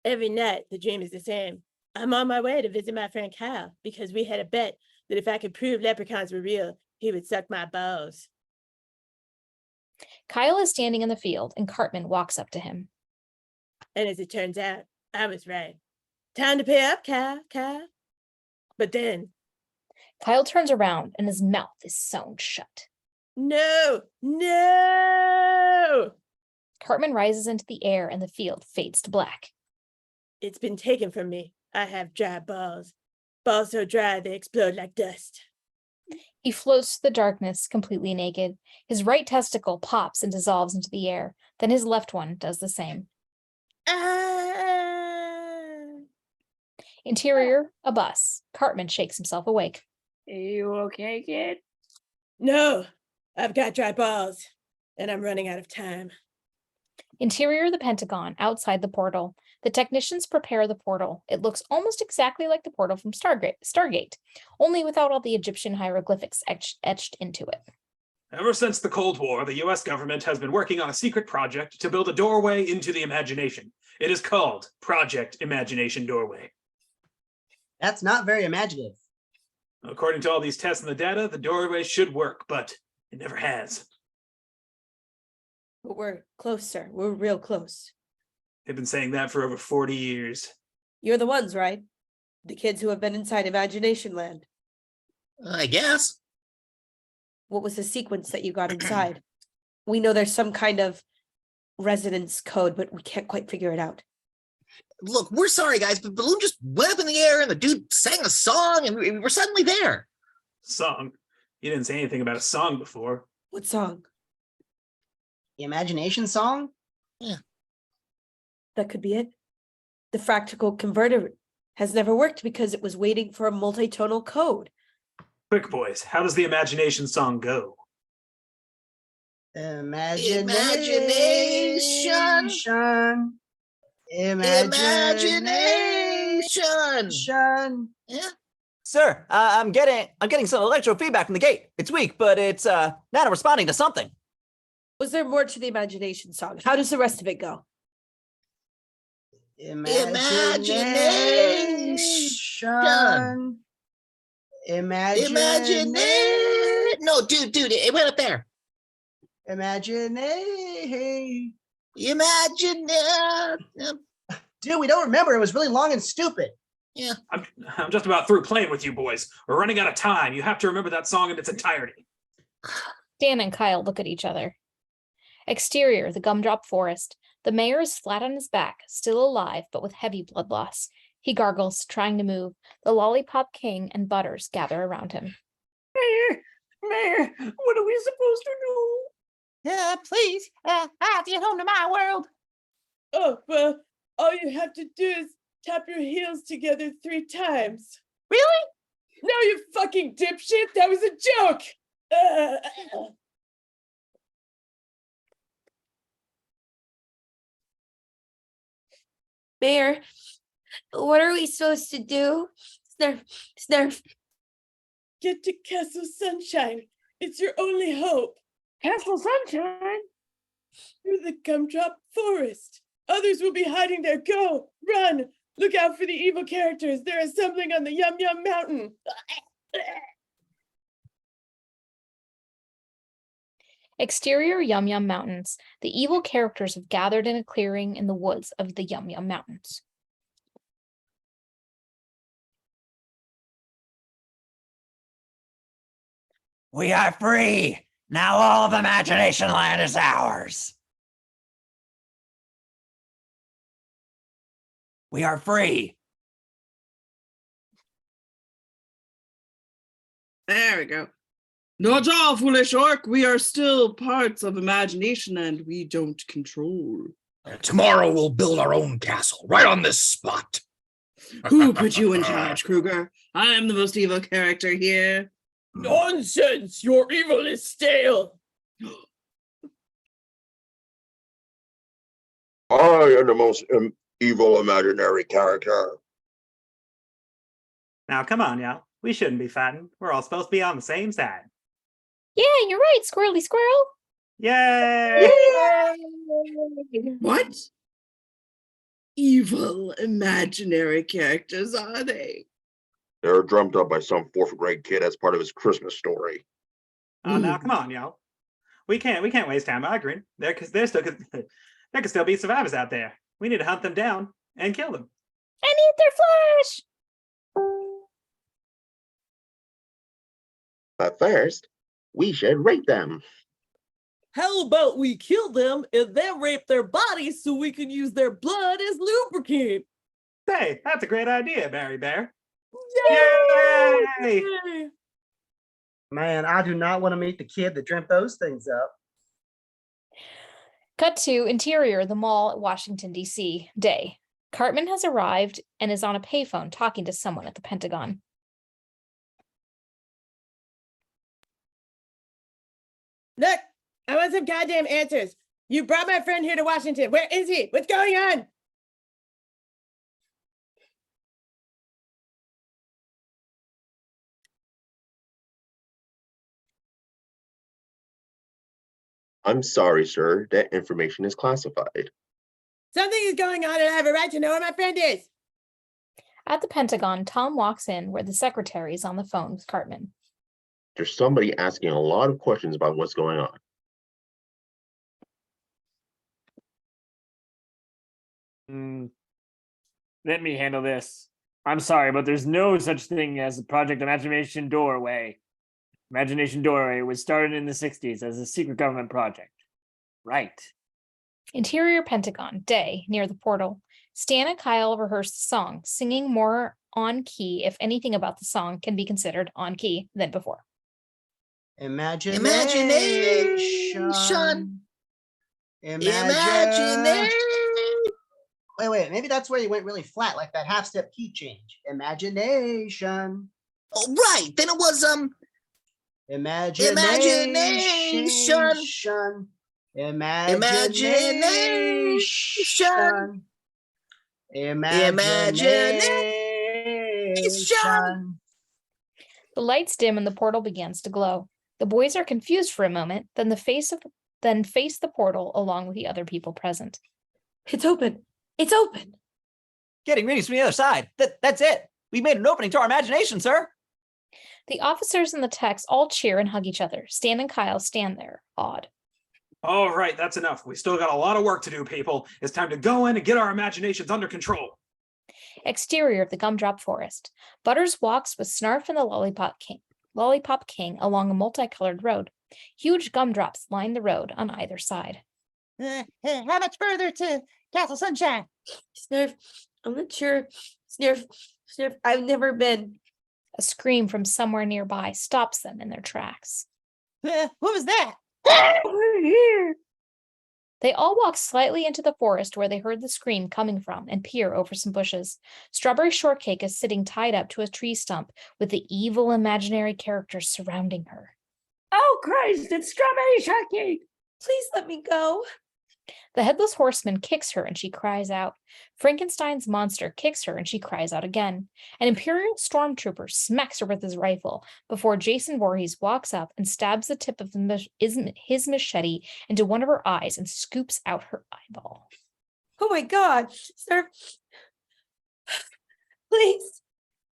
Every night, the dream is the same. I'm on my way to visit my friend Kyle because we had a bet that if I could prove leprechauns were real, he would suck my balls. Kyle is standing in the field, and Cartman walks up to him. And as it turns out, I was right. Time to pay up, Kyle. But then... Kyle turns around, and his mouth is sewn shut. No! Cartman rises into the air, and the field fades to black. It's been taken from me. I have dry balls. Balls so dry they explode like dust. He floats through the darkness, completely naked. His right testicle pops and dissolves into the air. Then his left one does the same. Interior, a bus. Cartman shakes himself awake. Are you okay, kid? No, I've got dry balls, and I'm running out of time. Interior, the Pentagon, outside the portal. The technicians prepare the portal. It looks almost exactly like the portal from Stargate, only without all the Egyptian hieroglyphics etched into it. Ever since the Cold War, the US government has been working on a secret project to build a doorway into the imagination. It is called Project Imagination Doorway. That's not very imaginative. According to all these tests and the data, the doorway should work, but it never has. But we're close, sir. We're real close. They've been saying that for over 40 years. You're the ones, right? The kids who have been inside Imaginationland. I guess. What was the sequence that you got inside? We know there's some kind of resonance code, but we can't quite figure it out. Look, we're sorry, guys, but the balloon just went up in the air and the dude sang a song and we were suddenly there. Song? You didn't say anything about a song before. What song? The imagination song? Yeah. That could be it. The fractal converter has never worked because it was waiting for a multi-tonal code. Quick, boys, how does the imagination song go? Imagination. Imagination. Yeah. Sir, I'm getting some electrofeedback from the gate. It's weak, but it's now responding to something. Was there more to the imagination song? How does the rest of it go? Imagination. Imagine. No, dude, it went up there. Imagine. Dude, we don't remember. It was really long and stupid. Yeah. I'm just about through playing with you boys. We're running out of time. You have to remember that song in its entirety. Dan and Kyle look at each other. Exterior, the gumdrop forest. The mayor is flat on his back, still alive, but with heavy blood loss. He gargles, trying to move. The lollipop king and Butters gather around him. Mayor, what are we supposed to do? Please, I have to get home to my world. Oh, well, all you have to do is tap your heels together 3 times. Really? No, you fucking dipshit. That was a joke. Mayor, what are we supposed to do? Snurf, snurf. Get to Castle Sunshine. It's your only hope. Castle Sunshine. Through the gumdrop forest. Others will be hiding there. Go, run. Look out for the evil characters. They're assembling on the Yum Yum Mountain. Exterior Yum Yum Mountains. The evil characters have gathered in a clearing in the woods of the Yum Yum Mountains. We are free. Now all of Imaginationland is ours. We are free. There we go. Not all, foolish orc. We are still parts of Imaginationland. We don't control. Tomorrow we'll build our own castle right on this spot. Who put you in charge, Kruger? I am the most evil character here. Nonsense! Your evil is stale. I am the most evil imaginary character. Now, come on, y'all. We shouldn't be fighting. We're all supposed to be on the same side. Yeah, you're right, Squirrely Squirrel. Yay! What? Evil imaginary characters are they? They're drummed up by some fourth grade kid as part of his Christmas story. Oh, now come on, y'all. We can't waste time arguing. There could still be survivors out there. We need to hunt them down and kill them. And eat their flesh. But first, we should rape them. How about we kill them and then rape their bodies so we can use their blood as lubricant? Hey, that's a great idea, Barry Bear. Yay! Man, I do not want to meet the kid that dreamt those things up. Cut to interior, the mall at Washington, D.C. Day. Cartman has arrived and is on a payphone talking to someone at the Pentagon. Look, I want some goddamn answers. You brought my friend here to Washington. Where is he? What's going on? I'm sorry, sir. That information is classified. Something is going on and I have a right to know where my friend is. At the Pentagon, Tom walks in where the secretary is on the phone with Cartman. There's somebody asking a lot of questions about what's going on. Let me handle this. I'm sorry, but there's no such thing as the Project Imagination Doorway. Imagination Doorway was started in the 60s as a secret government project. Right. Interior Pentagon, Day, near the portal. Stan and Kyle rehearse the song, singing more on key if anything about the song can be considered on key than before. Imagination. Wait, maybe that's where you went really flat, like that half-step key change. Imagination. Oh, right. Then it was Imagination. Imagination. The lights dim and the portal begins to glow. The boys are confused for a moment, then face the portal along with the other people present. It's open. It's open. Getting readings from the other side. That's it. We've made an opening to our imagination, sir. The officers and the techs all cheer and hug each other. Stan and Kyle stand there, awed. All right, that's enough. We still got a lot of work to do, people. It's time to go in and get our imaginations under control. Exterior of the gumdrop forest. Butters walks with Snarf and the Lollipop King along a multicolored road. Huge gumdrops line the road on either side. How much further to Castle Sunshine? Snurf, I'm not sure. Snurf, I've never been. A scream from somewhere nearby stops them in their tracks. What was that? Over here. They all walk slightly into the forest where they heard the scream coming from and peer over some bushes. Strawberry Shortcake is sitting tied up to a tree stump with the evil imaginary characters surrounding her. Oh, Christ, it's Strawberry Shortcake. Please let me go. The headless horseman kicks her and she cries out. Frankenstein's monster kicks her and she cries out again. An Imperial stormtrooper smacks her with his rifle before Jason Voorhees walks up and stabs the tip of his machete into one of her eyes and scoops out her eyeball. Oh my God, sir. Please,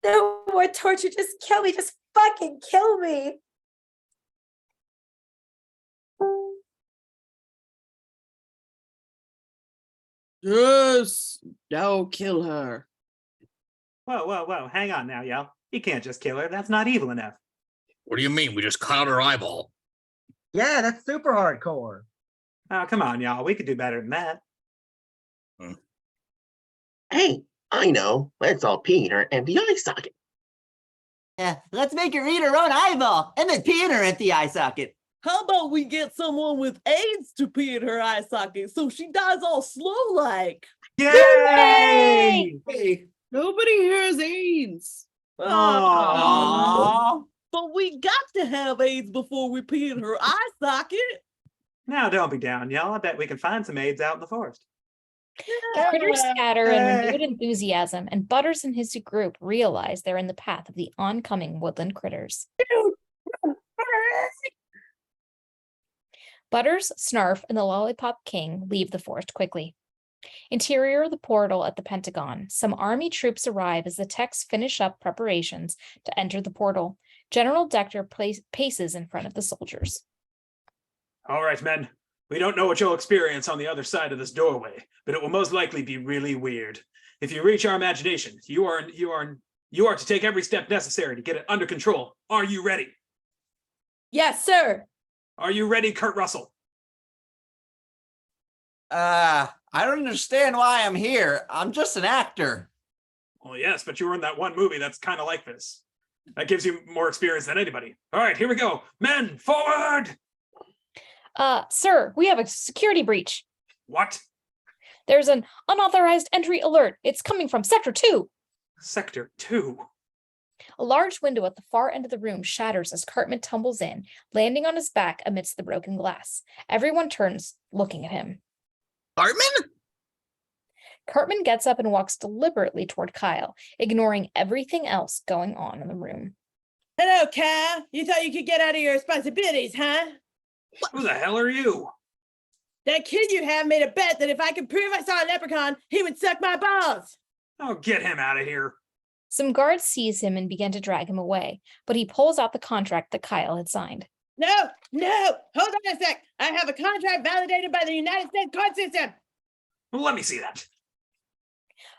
no more torture. Just kill me. Just fucking kill me. Yes, now kill her. Whoa, whoa, whoa. Hang on now, y'all. You can't just kill her. That's not evil enough. What do you mean? We just cut out her eyeball. Yeah, that's super hardcore. Oh, come on, y'all. We could do better than that. Hey, I know. Let's all pee in her empty eye socket. Yeah, let's make her eat her own eyeball and then pee in her empty eye socket. How about we get someone with AIDS to pee in her eye socket so she dies all slow like? Yay! Hey, nobody here has AIDS. Aww. But we got to have AIDS before we pee in her eye socket. Now, don't be down, y'all. I bet we can find some aids out in the forest. The critters scatter in renewed enthusiasm, and Butters and his group realize they're in the path of the oncoming woodland critters. Butters, Snarf, and the Lollipop King leave the forest quickly. Interior of the portal at the Pentagon, some army troops arrive as the techs finish up preparations to enter the portal. General Dector paces in front of the soldiers. All right, men. We don't know what you'll experience on the other side of this doorway, but it will most likely be really weird. If you reach our imagination, you are to take every step necessary to get it under control. Are you ready? Yes, sir. Are you ready, Kurt Russell? I don't understand why I'm here. I'm just an actor. Well, yes, but you were in that one movie that's kind of like this. That gives you more experience than anybody. All right, here we go. Men, forward! Sir, we have a security breach. What? There's an unauthorized entry alert. It's coming from Sector 2. Sector 2? A large window at the far end of the room shatters as Cartman tumbles in, landing on his back amidst the broken glass. Everyone turns, looking at him. Cartman? Cartman gets up and walks deliberately toward Kyle, ignoring everything else going on in the room. Hello, Kyle. You thought you could get out of your responsibilities, huh? Who the hell are you? That kid you have made a bet that if I could prove I saw a leprechaun, he would suck my balls. Oh, get him out of here. Some guards seize him and begin to drag him away, but he pulls out the contract that Kyle had signed. No, hold on a sec. I have a contract validated by the United States court system. Well, let me see that.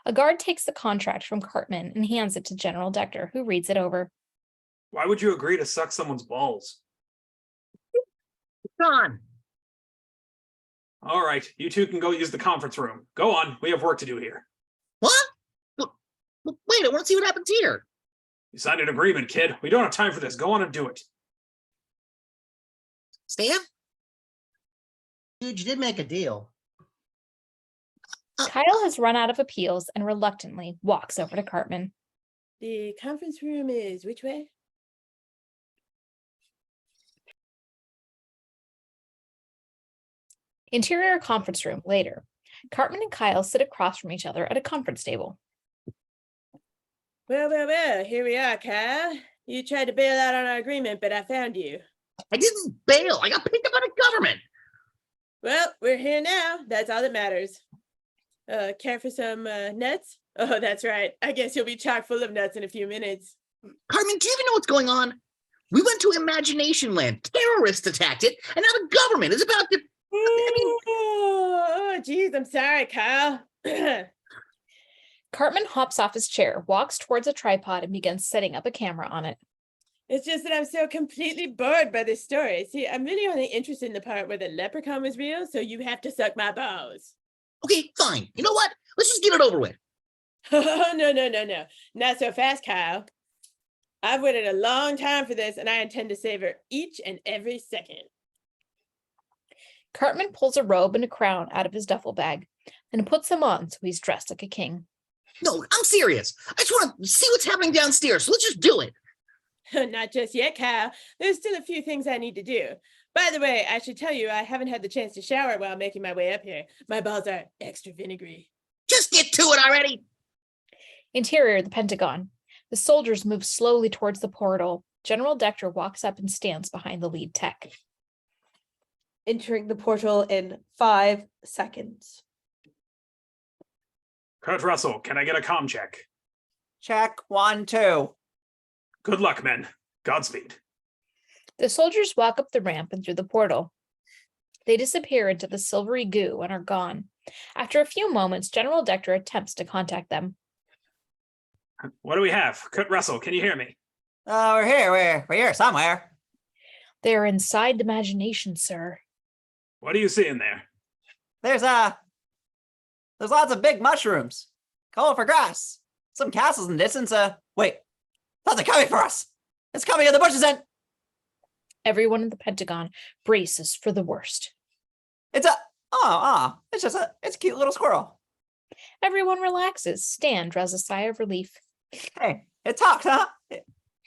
A guard takes the contract from Cartman and hands it to General Dector, who reads it over. Why would you agree to suck someone's balls? Gone. All right, you two can go use the conference room. Go on, we have work to do here. What? Wait, I want to see what happens here. You signed an agreement, kid. We don't have time for this. Go on and do it. Stan? Dude, you did make a deal. Kyle has run out of appeals and reluctantly walks over to Cartman. The conference room is which way? Interior conference room later. Cartman and Kyle sit across from each other at a conference table. Well, here we are, Kyle. You tried to bail out on our agreement, but I found you. I didn't bail. I got picked up by the government. Well, we're here now. That's all that matters. Care for some nuts? Oh, that's right. I guess you'll be chock full of nuts in a few minutes. Cartman, do you even know what's going on? We went to Imaginationland. Terrorists attacked it, and now the government is about to... Oh, geez, I'm sorry, Kyle. Cartman hops off his chair, walks towards a tripod, and begins setting up a camera on it. It's just that I'm so completely bored by this story. See, I'm really only interested in the part where the leprechaun was real, so you have to suck my balls. Okay, fine. You know what? Let's just get it over with. Oh, no. Not so fast, Kyle. I've waited a long time for this, and I intend to savor each and every second. Cartman pulls a robe and a crown out of his duffel bag and puts them on so he's dressed like a king. No, I'm serious. I just want to see what's happening downstairs, so let's just do it. Not just yet, Kyle. There's still a few things I need to do. By the way, I should tell you, I haven't had the chance to shower while making my way up here. My balls are extra vinegary. Just get to it already. Interior, the Pentagon. The soldiers move slowly towards the portal. General Dector walks up and stands behind the lead tech. Entering the portal in 5 seconds. Kurt Russell, can I get a comm check? Check 1, 2. Good luck, men. Godspeed. The soldiers walk up the ramp and through the portal. They disappear into the silvery goo and are gone. After a few moments, General Dector attempts to contact them. What do we have? Kurt Russell, can you hear me? We're here. We're here somewhere. They are inside the imagination, sir. What are you seeing there? There's lots of big mushrooms. Calling for grass. Some castles in the distance. Wait. Something coming for us. It's coming in the bushes and Everyone in the Pentagon braces for the worst. it's it's a cute little squirrel. Everyone relaxes. Stan draws a sigh of relief. Hey, it talks, huh?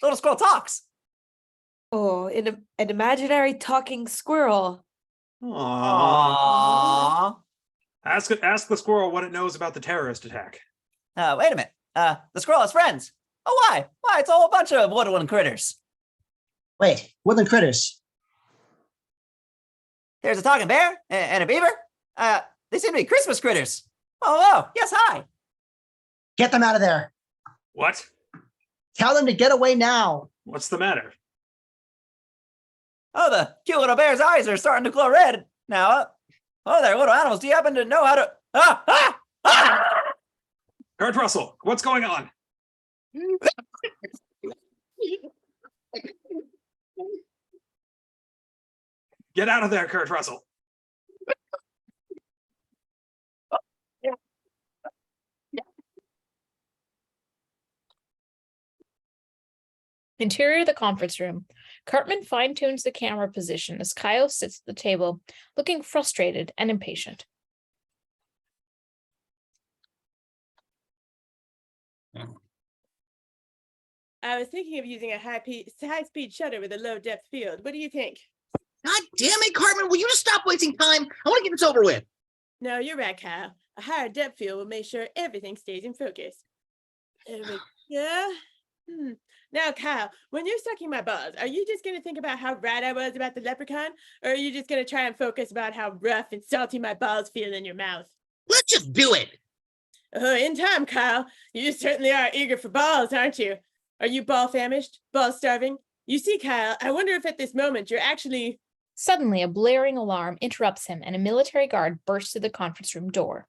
Little squirrel talks. Oh, an imaginary talking squirrel. Aww. Ask the squirrel what it knows about the terrorist attack. Wait a minute. The squirrel has friends. Oh, why? Why? It's a whole bunch of woodland critters. Wait, woodland critters. There's a talking bear and a beaver. They seem to be Christmas critters. Oh, yes, hi. Get them out of there. What? Tell them to get away now. What's the matter? Oh, the cute little bear's eyes are starting to glow red now. Oh, there, little animals. Do you happen to know how to... Kurt Russell, what's going on? Get out of there, Kurt Russell. Interior of the conference room. Cartman fine-tunes the camera position as Kyle sits at the table, looking frustrated and impatient. I was thinking of using a high-speed shutter with a low-depth field. What do you think? God damn it, Cartman. Will you just stop wasting time? I want to get this over with. No, you're right, Kyle. A higher depth field will make sure everything stays in focus. There we go. Now, Kyle, when you're sucking my balls, are you just going to think about how right I was about the leprechaun? Or are you just going to try and focus about how rough and salty my balls feel in your mouth? Let's just do it. In time, Kyle. You certainly are eager for balls, aren't you? Are you ball famished? Ball starving? You see, Kyle, I wonder if at this moment you're actually... Suddenly, a blaring alarm interrupts him and a military guard bursts through the conference room door.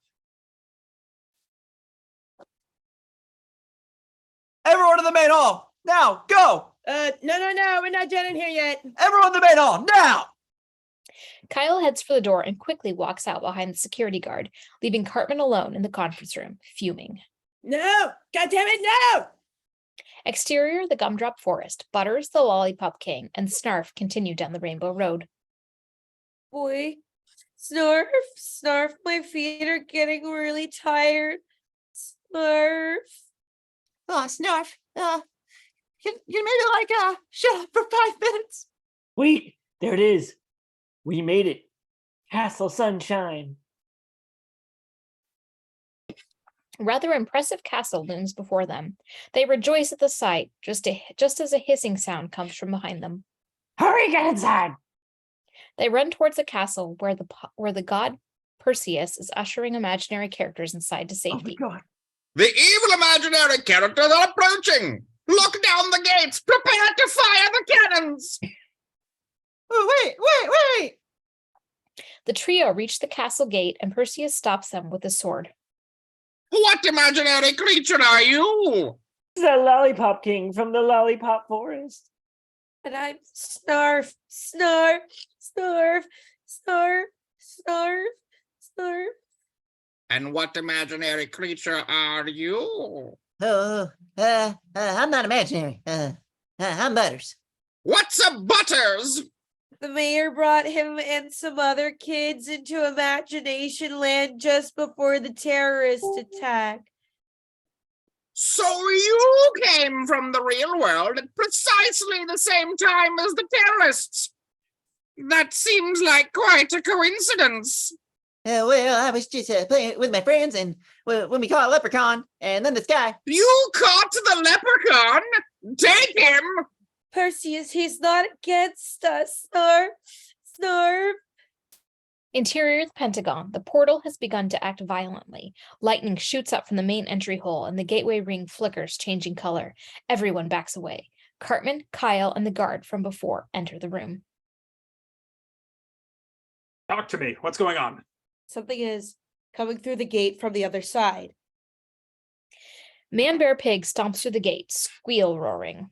Everyone to the main hall! Now, go! No, we're not done in here yet. Everyone to the main hall, now! Kyle heads for the door and quickly walks out behind the security guard, leaving Cartman alone in the conference room, fuming. No! God damn it, no! Exterior, the gumdrop forest. Butters, the lollipop king, and Snarf continue down the Rainbow Road. Boy, Snarf, my feet are getting really tired. Snarf. Oh, Snarf. You maybe shut up for 5 minutes? Wait, there it is. We made it. Castle Sunshine. A rather impressive castle looms before them. They rejoice at the sight, just as a hissing sound comes from behind them. Hurry, get inside! They run towards the castle where the god Perseus is ushering imaginary characters inside to safety. Oh my God. The evil imaginary characters are approaching. Look down the gates. Prepare to fire the cannons. Oh, wait. The trio reach the castle gate and Perseus stops them with his sword. What imaginary creature are you? It's the Lollipop King from the Lollipop Forest. And I'm Snarf. And what imaginary creature are you? I'm not imaginary. I'm Butters. What's a Butters? The mayor brought him and some other kids into Imaginationland just before the terrorist attack. So you came from the real world at precisely the same time as the terrorists. That seems like quite a coincidence. Well, I was just playing with my friends, and when we caught a leprechaun, and then this guy. You caught the leprechaun? Take him! Perseus, he's not against us. Snarf, snarf. Interior of the Pentagon, the portal has begun to act violently. Lightning shoots up from the main entry hole, and the gateway ring flickers, changing color. Everyone backs away. Cartman, Kyle, and the guard from before enter the room. Talk to me. What's going on? Something is coming through the gate from the other side. Man Bear Pig stomps through the gate, squeal roaring.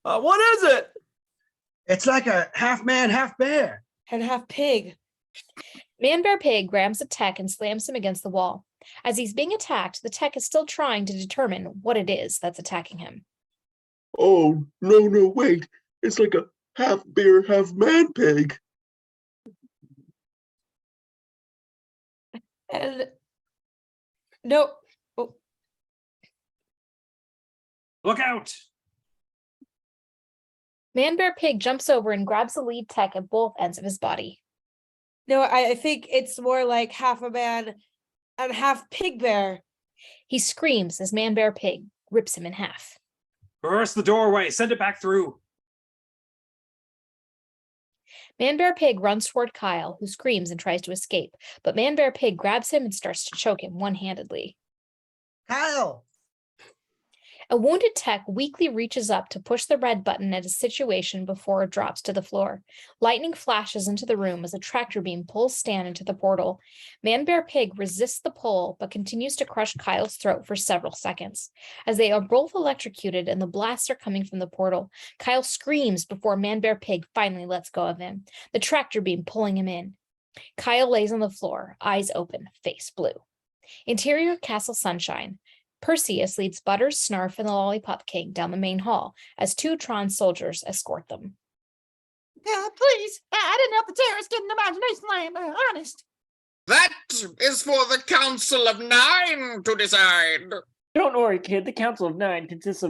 What is it? It's like a half man, half bear. And half pig. Man Bear Pig grabs a tech and slams him against the wall. As he's being attacked, the tech is still trying to determine what it is that's attacking him. Oh, no, wait. It's like a half bear, half man pig. And no. Oh. Look out! Man Bear Pig jumps over and grabs the lead tech at both ends of his body. No, I think it's more like half a man and half pig bear. He screams as Man Bear Pig rips him in half. Reverse the doorway. Send it back through. Man Bear Pig runs toward Kyle, who screams and tries to escape, but Man Bear Pig grabs him and starts to choke him one-handedly. Kyle! A wounded tech weakly reaches up to push the red button at a situation before it drops to the floor. Lightning flashes into the room as a tractor beam pulls Stan into the portal. Man Bear Pig resists the pull, but continues to crush Kyle's throat for several seconds. As they are both electrocuted and the blasts are coming from the portal, Kyle screams before Man Bear Pig finally lets go of him, the tractor beam pulling him in. Kyle lays on the floor, eyes open, face blue. Interior Castle Sunshine. Perseus leads Butters, Snarf, and the Lollipop King down the main hall as two Tron soldiers escort them. Please, I didn't help the terrorists get in Imaginationland, honest. That is for the Council of Nine to decide. Don't worry, kid. The Council of Nine consists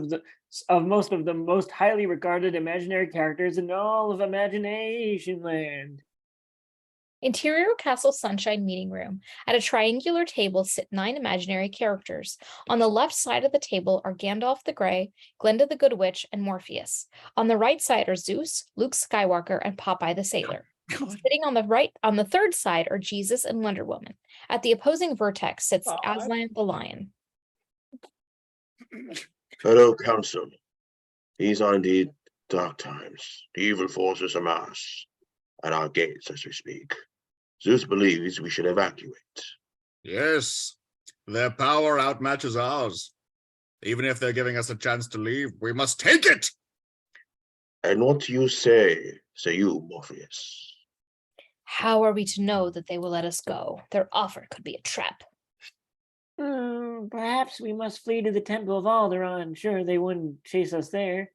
of most of the most highly regarded imaginary characters in all of Imaginationland. Interior Castle Sunshine meeting room. At a triangular table sit 9 imaginary characters. On the left side of the table are Gandalf the Grey, Glinda the Good Witch, and Morpheus. On the right side are Zeus, Luke Skywalker, and Popeye the Sailor. Sitting on the third side are Jesus and Wonder Woman. At the opposing vertex sits Aslan the Lion. Hello, Council. These are indeed dark times. The evil forces amass at our gates as we speak. Zeus believes we should evacuate. Yes, their power outmatches ours. Even if they're giving us a chance to leave, we must take it! And what you say you, Morpheus? How are we to know that they will let us go? Their offer could be a trap. Perhaps we must flee to the Temple of Alderaan. Sure, they wouldn't chase us there.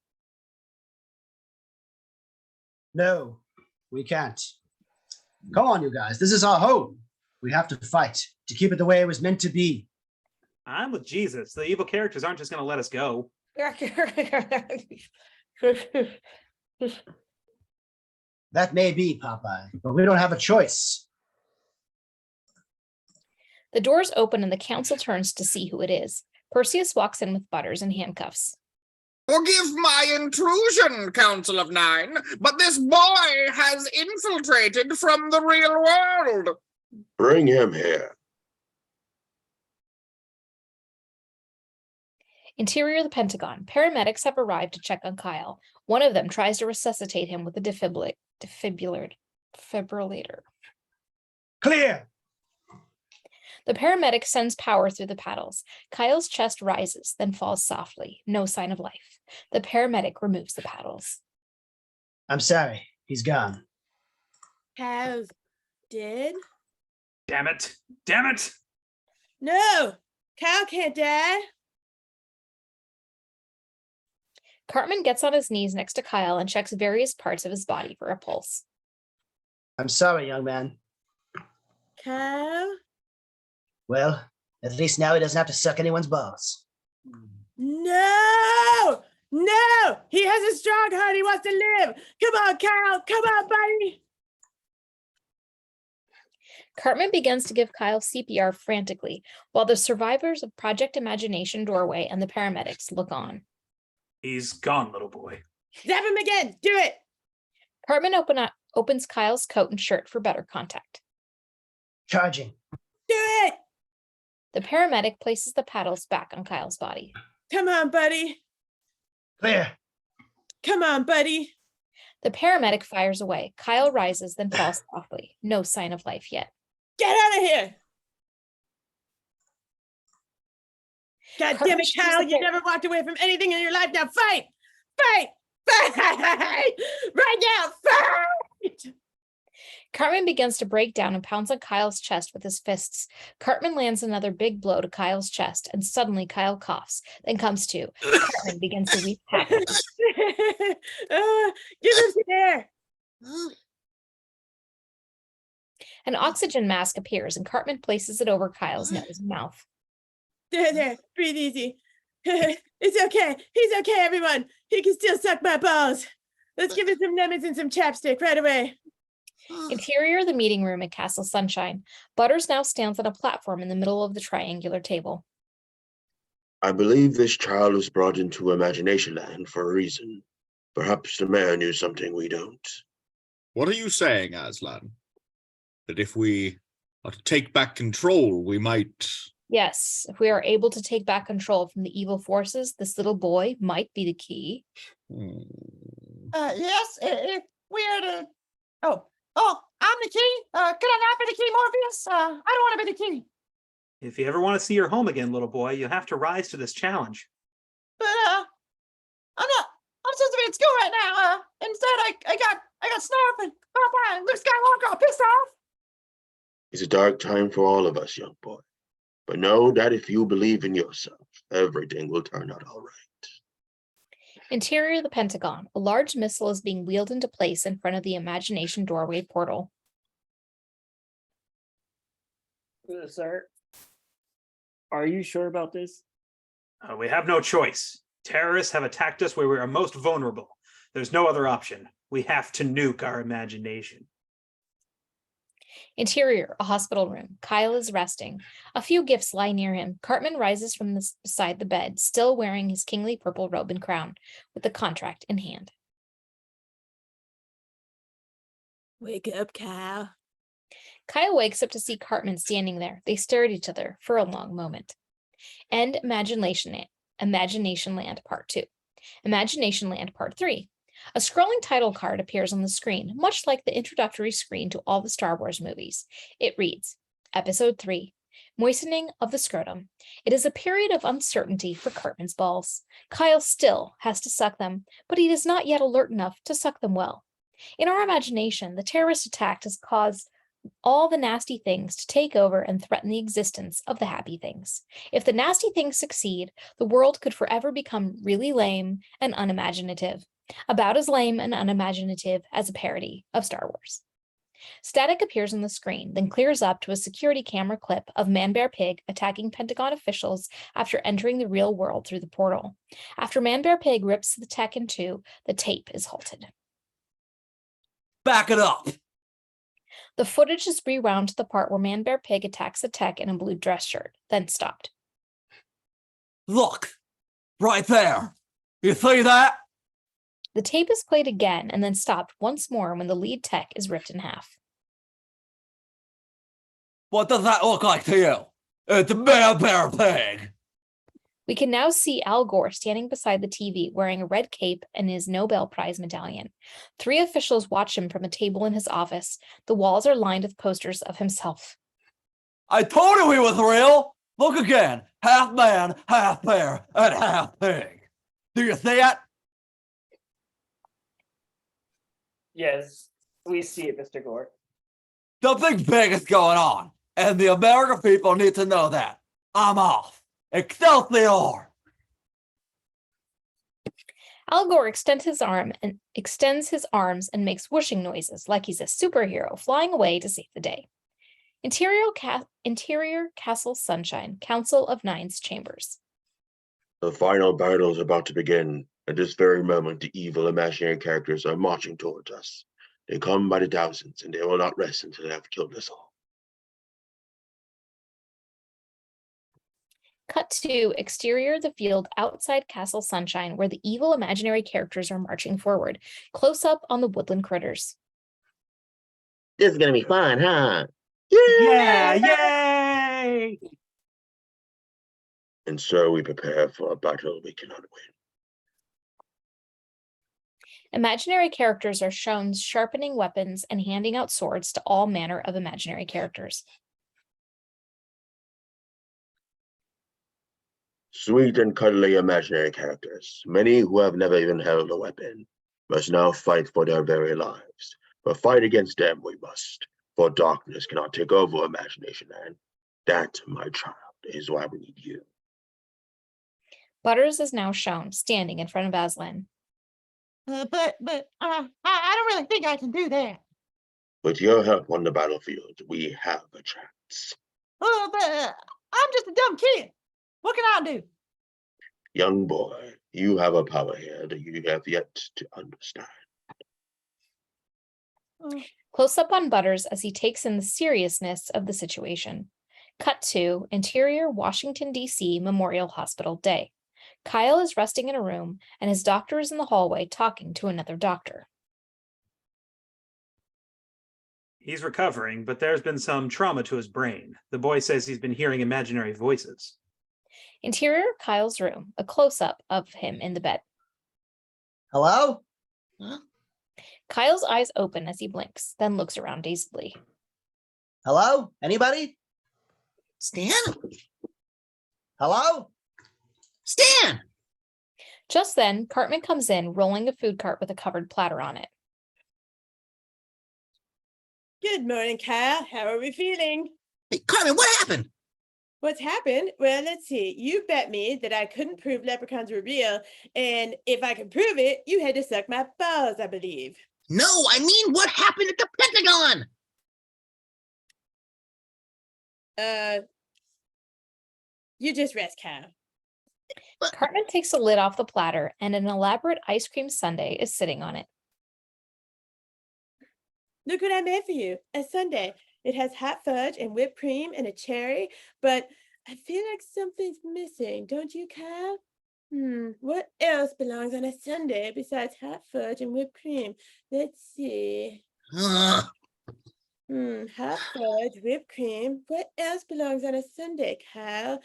No, we can't. Come on, you guys. This is our home. We have to fight to keep it the way it was meant to be. I'm with Jesus. The evil characters aren't just going to let us go. That may be, Popeye, but we don't have a choice. The doors open and the council turns to see who it is. Perseus walks in with Butters in handcuffs. Forgive my intrusion, Council of Nine, but this boy has infiltrated from the real world. Bring him here. Interior of the Pentagon. Paramedics have arrived to check on Kyle. One of them tries to resuscitate him with a defibrillator. Clear. The paramedic sends power through the paddles. Kyle's chest rises, then falls softly. No sign of life. The paramedic removes the paddles. I'm sorry. He's gone. Kyle's dead? Damn it. Damn it. No, Kyle can't die. Cartman gets on his knees next to Kyle and checks various parts of his body for a pulse. I'm sorry, young man. Kyle? Well, at least now he doesn't have to suck anyone's balls. No! No, he has a strong heart. He wants to live. Come on, Kyle. Come on, buddy. Cartman begins to give Kyle CPR frantically, while the survivors of Project Imagination Doorway and the paramedics look on. He's gone, little boy. Zap him again. Do it. Cartman opens Kyle's coat and shirt for better contact. Charging. Do it. The paramedic places the paddles back on Kyle's body. Come on, buddy. Clear. Come on, buddy. The paramedic fires away. Kyle rises, then falls softly. No sign of life yet. Get out of here. God damn it, Kyle. You never walked away from anything in your life. Now fight. Fight. Fight. Right now. Fight. Cartman begins to break down and pounds on Kyle's chest with his fists. Cartman lands another big blow to Kyle's chest, and suddenly Kyle coughs, then comes to. Cartman begins to weep happily. Give him some air. An oxygen mask appears, and Cartman places it over Kyle's nose and mouth. There. Breathe easy. It's okay. He's okay, everyone. He can still suck my balls. Let's give him some lemons and some chapstick right away. Interior of the meeting room at Castle Sunshine. Butters now stands on a platform in the middle of the triangular table. I believe this child was brought into Imaginationland for a reason. Perhaps the mayor knew something we don't. What are you saying, Aslan? That if we are to take back control, we might... Yes, if we are able to take back control from the evil forces, this little boy might be the key. Yes, if we are to... Oh, I'm the key? Could I not be the key, Morpheus? I don't want to be the key. If you ever want to see your home again, little boy, you have to rise to this challenge. But, I'm supposed to be at school right now. Instead, I got Snarf and Popeye and Luke Skywalker all pissed off. It's a dark time for all of us, young boy. But know that if you believe in yourself, everything will turn out all right. Interior of the Pentagon. A large missile is being wheeled into place in front of the Imagination Doorway portal. Sir, are you sure about this? We have no choice. Terrorists have attacked us where we are most vulnerable. There's no other option. We have to nuke our imagination. Interior, a hospital room. Kyle is resting. A few gifts lie near him. Cartman rises from beside the bed, still wearing his kingly purple robe and crown, with the contract in hand. Wake up, Kyle. Kyle wakes up to see Cartman standing there. They stare at each other for a long moment. End Imaginationland Part 2. Imaginationland Part 3. A scrolling title card appears on the screen, much like the introductory screen to all the Star Wars movies. It reads, Episode 3, Moistening of the Scrotum. It is a period of uncertainty for Cartman's balls. Kyle still has to suck them, but he is not yet alert enough to suck them well. In our imagination, the terrorist attack has caused all the nasty things to take over and threaten the existence of the happy things. If the nasty things succeed, the world could forever become really lame and unimaginative. About as lame and unimaginative as a parody of Star Wars. Static appears on the screen, then clears up to a security camera clip of Man-Bear Pig attacking Pentagon officials after entering the real world through the portal. After Man-Bear Pig rips the tech in two, the tape is halted. Back it up! The footage is rewound to the part where Man-Bear Pig attacks the tech in a blue dress shirt, then stopped. Look! Right there! You see that? The tape is played again and then stopped once more when the lead tech is ripped in half. What does that look like to you? It's Man-Bear Pig! We can now see Al Gore standing beside the TV wearing a red cape and his Nobel Prize medallion. 3 officials watch him from a table in his office. The walls are lined with posters of himself. I told you he was real! Look again! Half man, half bear, and half pig. Do you see it? Yes, we see it, Mr. Gore. Something big is going on, and the American people need to know that. I'm off. Excelsior! Al Gore extends his arms and makes whooshing noises like he's a superhero flying away to save the day. Interior Castle Sunshine, Council of Nine's chambers. The final battle is about to begin. At this very moment, the evil imaginary characters are marching towards us. They come by the thousands, and they will not rest until they have killed us all. Cut to exterior of the field outside Castle Sunshine, where the evil imaginary characters are marching forward. Close up on the woodland critters. This is gonna be fun, huh? Yeah, yay! And so we prepare for a battle we cannot win. Imaginary characters are shown sharpening weapons and handing out swords to all manner of imaginary characters. Sweet and cuddly imaginary characters, many who have never even held a weapon, must now fight for their very lives. But fight against them we must, for darkness cannot take over Imaginationland. That, my child, is why we need you. Butters is now shown standing in front of Aslan. But I don't really think I can do that. With your help on the battlefield, we have a chance. Oh, but I'm just a dumb kid. What can I do? Young boy, you have a power here that you have yet to understand. Close up on Butters as he takes in the seriousness of the situation. Cut to interior Washington, D.C. Memorial Hospital Day. Kyle is resting in a room, and his doctor is in the hallway talking to another doctor. He's recovering, but there's been some trauma to his brain. The boy says he's been hearing imaginary voices. Interior Kyle's room, a close-up of him in the bed. Hello? Huh? Kyle's eyes open as he blinks, then looks around dazedly. Hello? Anybody? Stan? Hello? Stan! Just then, Cartman comes in, rolling a food cart with a covered platter on it. Good morning, Kyle. How are we feeling? Hey, Cartman, what happened? What's happened? Well, let's see. You bet me that I couldn't prove leprechauns were real, and if I could prove it, you had to suck my balls, I believe. No, I mean, what happened at the Pentagon? You just rest, Kyle. Cartman takes the lid off the platter, and an elaborate ice cream sundae is sitting on it. Look what I made for you, a sundae. It has hot fudge and whipped cream and a cherry, but I feel like something's missing, don't you, Kyle? What else belongs on a sundae besides hot fudge and whipped cream? Let's see. Hot fudge, whipped cream. What else belongs on a sundae, Kyle?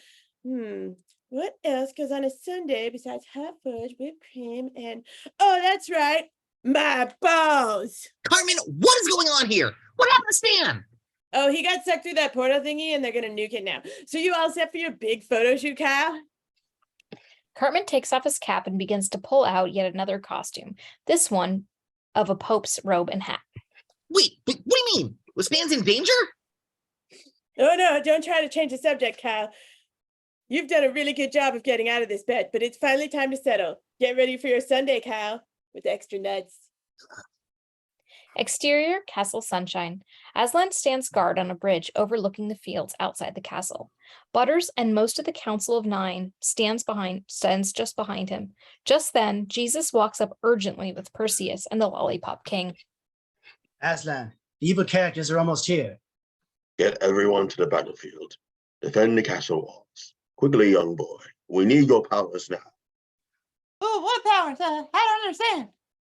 What else goes on a sundae besides hot fudge, whipped cream, and oh, that's right, my balls. Cartman, what is going on here? What happened to Stan? Oh, he got sucked through that portal thingy and they're gonna nuke it now. So you all set for your big photo shoot, Kyle? Cartman takes off his cap and begins to pull out yet another costume, this one of a pope's robe and hat. Wait, what do you mean? Was Stan's in danger? Oh no, don't try to change the subject, Kyle. You've done a really good job of getting out of this bed, but it's finally time to settle. Get ready for your sundae, Kyle, with extra nuts. Exterior Castle Sunshine. Aslan stands guard on a bridge overlooking the fields outside the castle. Butters and most of the Council of Nine stands just behind him. Just then, Jesus walks up urgently with Perseus and the Lollipop King. Aslan, the evil characters are almost here. Get everyone to the battlefield. Defend the castle walls. Quickly, young boy. We need your powers now. Oh, what powers? I don't understand.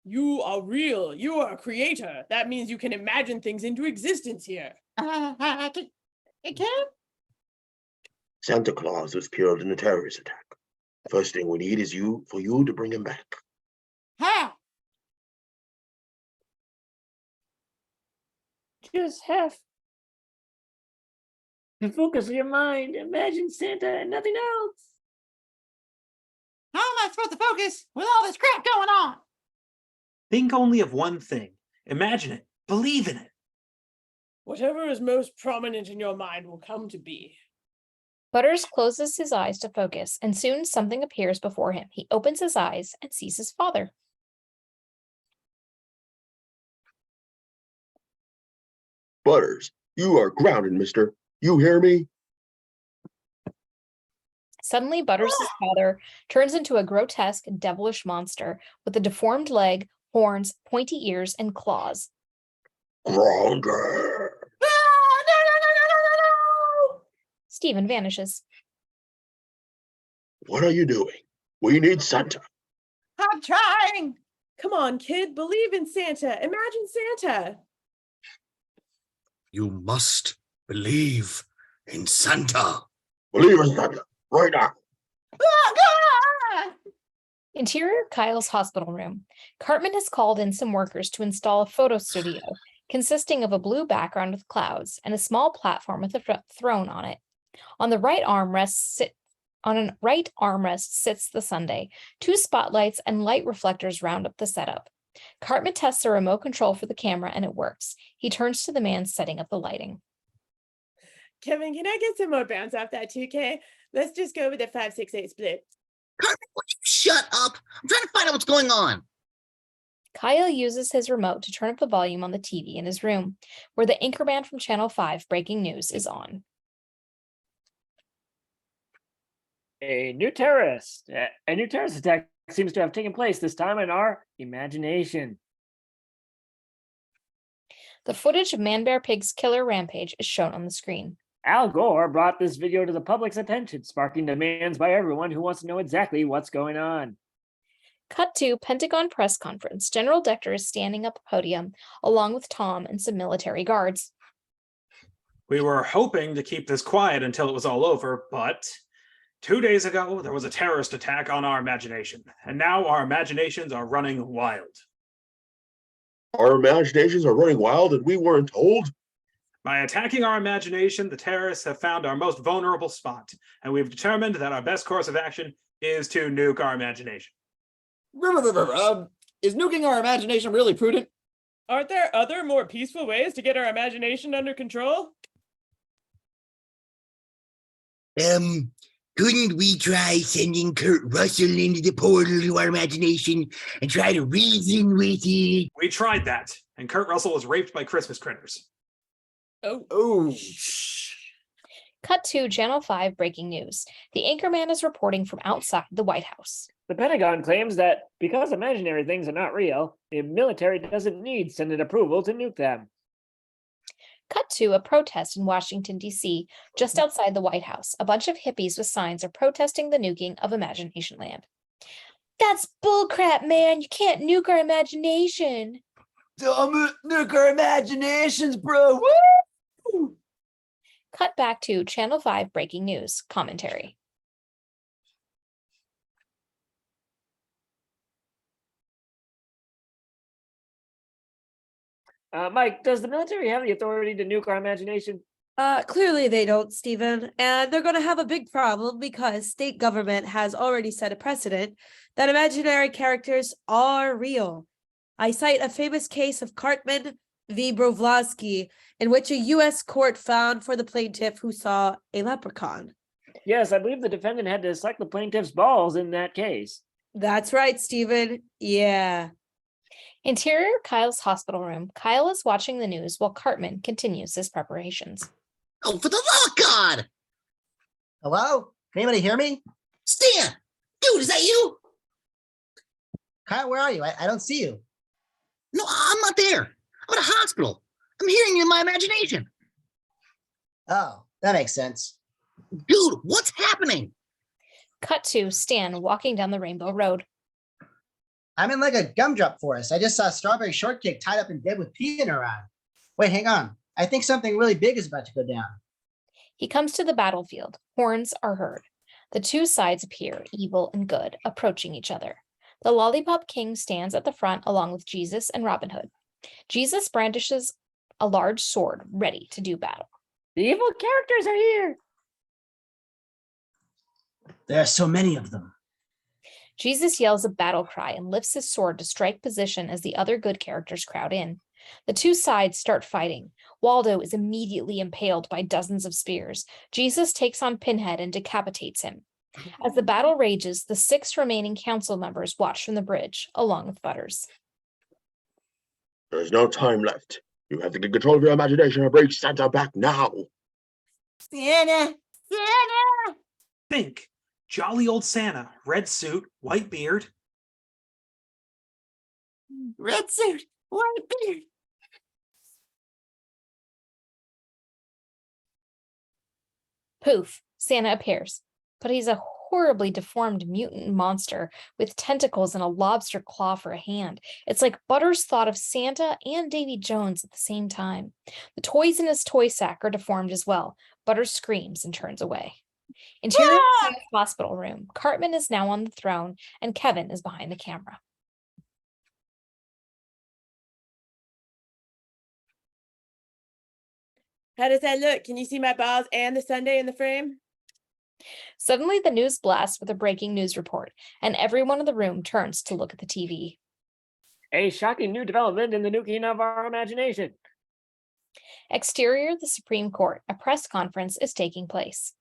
You are real. You are a creator. That means you can imagine things into existence here. I can? Santa Claus was killed in a terrorist attack. First thing we need is for you to bring him back. How? Just have to focus your mind. Imagine Santa and nothing else. How am I supposed to focus with all this crap going on? Think only of one thing. Imagine it. Believe in it. Whatever is most prominent in your mind will come to be. Butters closes his eyes to focus, and soon something appears before him. He opens his eyes and sees his father. Butters, you are grounded, mister. You hear me? Suddenly, Butters' father turns into a grotesque, devilish monster with a deformed leg, horns, pointy ears, and claws. Gronger. Stephen vanishes. What are you doing? We need Santa. I'm trying. Come on, kid, believe in Santa. Imagine Santa. You must believe in Santa. Believe in Santa right now. Interior Kyle's hospital room. Cartman has called in some workers to install a photo studio consisting of a blue background with clouds and a small platform with a throne on it. On the right armrest sits the sundae. 2 spotlights and light reflectors round up the setup. Cartman tests a remote control for the camera and it works. He turns to the man setting up the lighting. Kevin, can I get some more bounce off that 2K? Let's just go with the 5-6-8 split. Cartman, would you shut up? I'm trying to find out what's going on. Kyle uses his remote to turn up the volume on the TV in his room, where the anchorman from Channel 5 breaking news is on. A new terrorist attack seems to have taken place, this time in our imagination. The footage of Man Bear Pig's killer rampage is shown on the screen. Al Gore brought this video to the public's attention, sparking demands by everyone who wants to know exactly what's going on. Cut to Pentagon press conference. General Decker is standing up the podium, along with Tom and some military guards. We were hoping to keep this quiet until it was all over, but 2 days ago, there was a terrorist attack on our imagination, and now our imaginations are running wild. Our imaginations are running wild and we weren't told? By attacking our imagination, the terrorists have found our most vulnerable spot, and we've determined that our best course of action is to nuke our imagination. Is nuking our imagination really prudent? Aren't there other, more peaceful ways to get our imagination under control? Couldn't we try sending Kurt Russell into the portal to our imagination and try to reason with it? We tried that, and Kurt Russell was raped by Christmas critters. Oh. Cut to Channel 5 breaking news. The anchorman is reporting from outside the White House. The Pentagon claims that because imaginary things are not real, the military doesn't need Senate approval to nuke them. Cut to a protest in Washington, D.C., just outside the White House. A bunch of hippies with signs are protesting the nuking of Imaginationland. That's bullcrap, man. You can't nuke our imagination. Nuke our imaginations, bro. Woo! Cut back to Channel 5 breaking news commentary. Mike, does the military have the authority to nuke our imagination? Clearly they don't, Stephen, and they're going to have a big problem because state government has already set a precedent that imaginary characters are real. I cite a famous case of Cartman v. Brovlasky, in which a U.S. court found for the plaintiff who saw a leprechaun. Yes, I believe the defendant had to suck the plaintiff's balls in that case. That's right, Stephen. Yeah. Interior Kyle's hospital room. Kyle is watching the news while Cartman continues his preparations. Oh, for the love of God! Hello? Can anybody hear me? Stan! Dude, is that you? Kyle, where are you? I don't see you. No, I'm not there. I'm at a hospital. I'm hearing you in my imagination. Oh, that makes sense. Dude, what's happening? Cut to Stan walking down the Rainbow Road. I'm in like a gumdrop forest. I just saw strawberry shortcake tied up in bed with pea in her eye. Wait, hang on. I think something really big is about to go down. He comes to the battlefield. Horns are heard. The two sides appear, evil and good, approaching each other. The Lollipop King stands at the front along with Jesus and Robin Hood. Jesus brandishes a large sword, ready to do battle. The evil characters are here. There are so many of them. Jesus yells a battle cry and lifts his sword to strike position as the other good characters crowd in. The two sides start fighting. Waldo is immediately impaled by dozens of spears. Jesus takes on Pinhead and decapitates him. As the battle rages, the 6 remaining council members watch from the bridge, along with Butters. There's no time left. You have to get control of your imagination and bring Santa back now. Santa! Santa! Think. Jolly old Santa, red suit, white beard. Red suit, white beard. Poof, Santa appears, but he's a horribly deformed mutant monster with tentacles and a lobster claw for a hand. It's like Butters thought of Santa and Davy Jones at the same time. The toys in his toy sack are deformed as well. Butters screams and turns away. Interior hospital room. Cartman is now on the throne, and Kevin is behind the camera. How does that look? Can you see my balls and the sundae in the frame? Suddenly, the news blasts with a breaking news report, and everyone in the room turns to look at the TV. A shocking new development in the nuking of our imagination. Exterior, the Supreme Court. A press conference is taking place.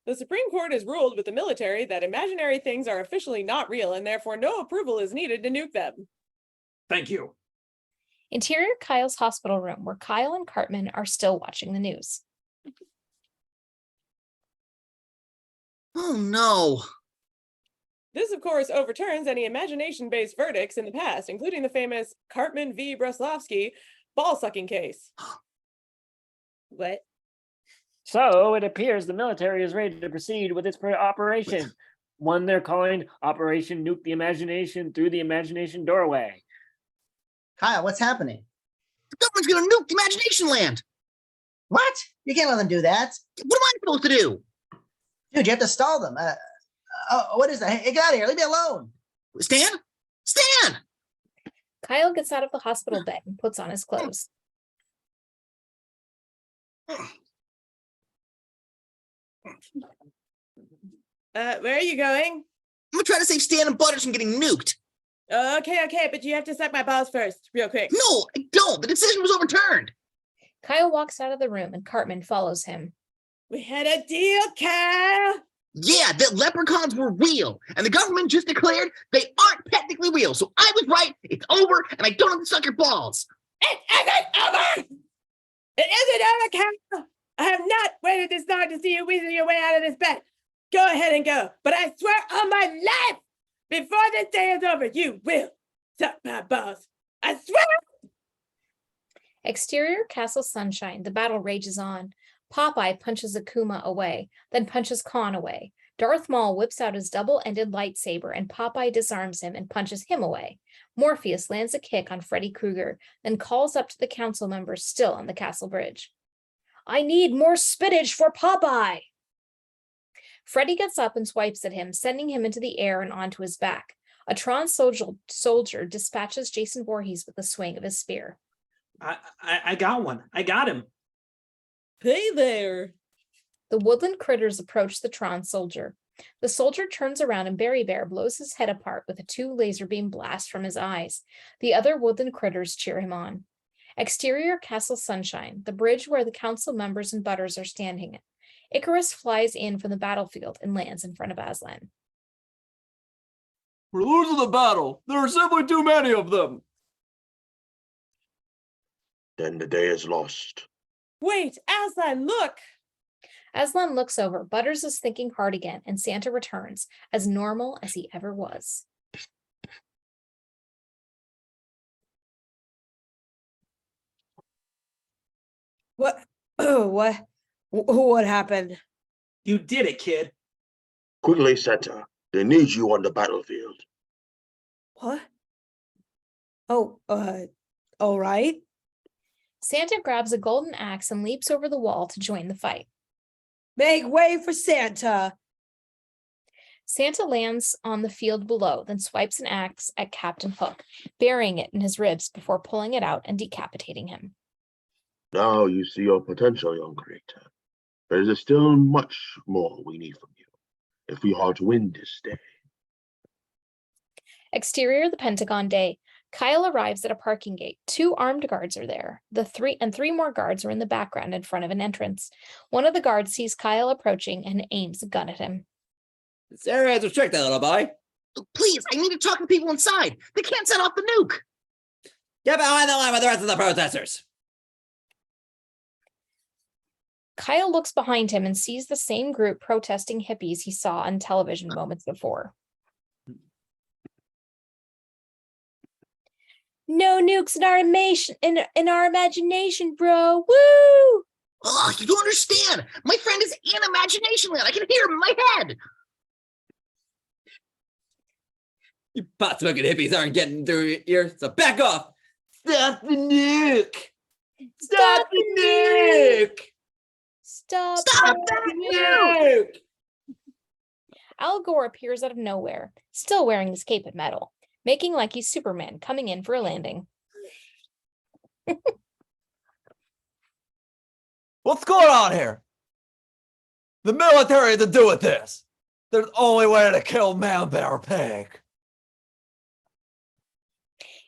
The Supreme Court has ruled with the military that imaginary things are officially not real and therefore no approval is needed to nuke them. Thank you. Interior Kyle's hospital room, where Kyle and Cartman are still watching the news. Oh no. This, of course, overturns any imagination-based verdicts in the past, including the famous Cartman v. Bruslovsky ball-sucking case. What? So it appears the military is ready to proceed with its operation, one they're calling Operation Nuke the Imagination through the Imagination Doorway. Kyle, what's happening? The government's gonna nuke the Imaginationland. What? You can't let them do that. What am I supposed to do? Dude, you have to stall them. What is that? Hey, get out of here. Leave me alone. Stan? Stan! Kyle gets out of the hospital bed and puts on his clothes. Where are you going? I'm gonna try to save Stan and Butters from getting nuked. Okay, but you have to suck my balls first, real quick. No, I don't. The decision was overturned. Kyle walks out of the room and Cartman follows him. We had a deal, Kyle. Yeah, the leprechauns were real, and the government just declared they aren't technically real. So I was right. It's over, and I don't have to suck your balls. It isn't over. It isn't over, Kyle. I have not waited this long to see you weasel your way out of this bed. Go ahead and go, but I swear on my life, before this day is over, you will suck my balls. I swear. Exterior Castle Sunshine. The battle rages on. Popeye punches Akuma away, then punches Khan away. Darth Maul whips out his double-ended lightsaber and Popeye disarms him and punches him away. Morpheus lands a kick on Freddy Krueger, then calls up to the council members still on the castle bridge. I need more spinach for Popeye! Freddy gets up and swipes at him, sending him into the air and onto his back. A Tron soldier dispatches Jason Voorhees with a swing of his spear. I got one. I got him. Hey there. The woodland critters approach the Tron soldier. The soldier turns around and Berry Bear blows his head apart with a 2 laser beam blast from his eyes. The other woodland critters cheer him on. Exterior Castle Sunshine, the bridge where the council members and Butters are standing. Icarus flies in from the battlefield and lands in front of Aslan. We're losing the battle. There are simply too many of them. Then the day is lost. Wait, Aslan, look! Aslan looks over. Butters is thinking hard again, and Santa returns, as normal as he ever was. What? What happened? You did it, kid. Quickly, Santa. They need you on the battlefield. What? Oh, all right. Santa grabs a golden axe and leaps over the wall to join the fight. Make way for Santa. Santa lands on the field below, then swipes an axe at Captain Hook, burying it in his ribs before pulling it out and decapitating him. Now you see your potential, young creator. But there is still much more we need from you if we are to win this day. Exterior, the Pentagon Day. Kyle arrives at a parking gate. 2 armed guards are there. Three more guards are in the background in front of an entrance. One of the guards sees Kyle approaching and aims a gun at him. Sarah has to check that alibi. Please, I need to talk to people inside. They can't set off the nuke. Get behind the line with the rest of the protesters. Kyle looks behind him and sees the same group protesting hippies he saw on television moments before. No nukes in our our imagination, bro. Woo! Oh, you don't understand. My friend is in Imaginationland. I can hear him in my head. You pot smoking hippies aren't getting through your ear, so back off. Stop the nuke. Stop the nuke. Stop that nuke. Al Gore appears out of nowhere, still wearing his cape of metal, making like he's Superman coming in for a landing. What's going on here? The military had to do with this. There's only way to kill Man Bear Pig.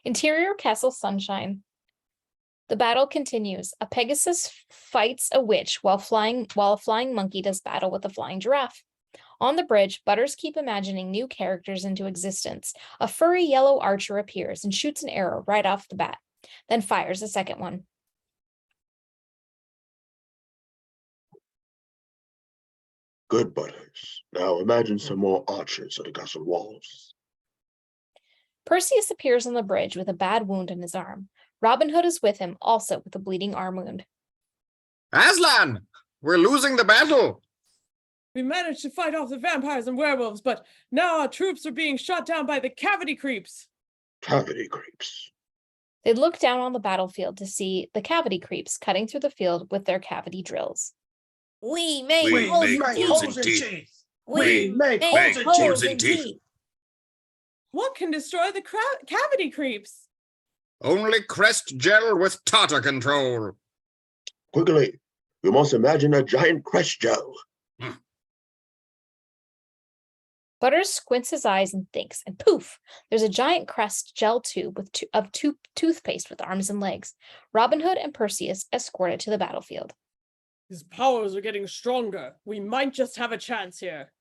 Interior Castle Sunshine. The battle continues. A Pegasus fights a witch while a flying monkey does battle with a flying giraffe. On the bridge, Butters keep imagining new characters into existence. A furry yellow archer appears and shoots an arrow right off the bat, then fires a second one. Good, Butters. Now imagine some more archers at the castle walls. Perseus appears on the bridge with a bad wound in his arm. Robin Hood is with him, also with a bleeding arm wound. Aslan, we're losing the battle. We managed to fight off the vampires and werewolves, but now our troops are being shot down by the cavity creeps. Cavity creeps. They look down on the battlefield to see the cavity creeps cutting through the field with their cavity drills. We make holes in teeth. We make holes in teeth. What can destroy the cavity creeps? Only crest gel with Tata control. Quickly, we must imagine a giant crest gel. Butters squints his eyes and thinks, and poof, there's a giant crest gel tube with toothpaste with arms and legs. Robin Hood and Perseus escort it to the battlefield. His powers are getting stronger. We might just have a chance here.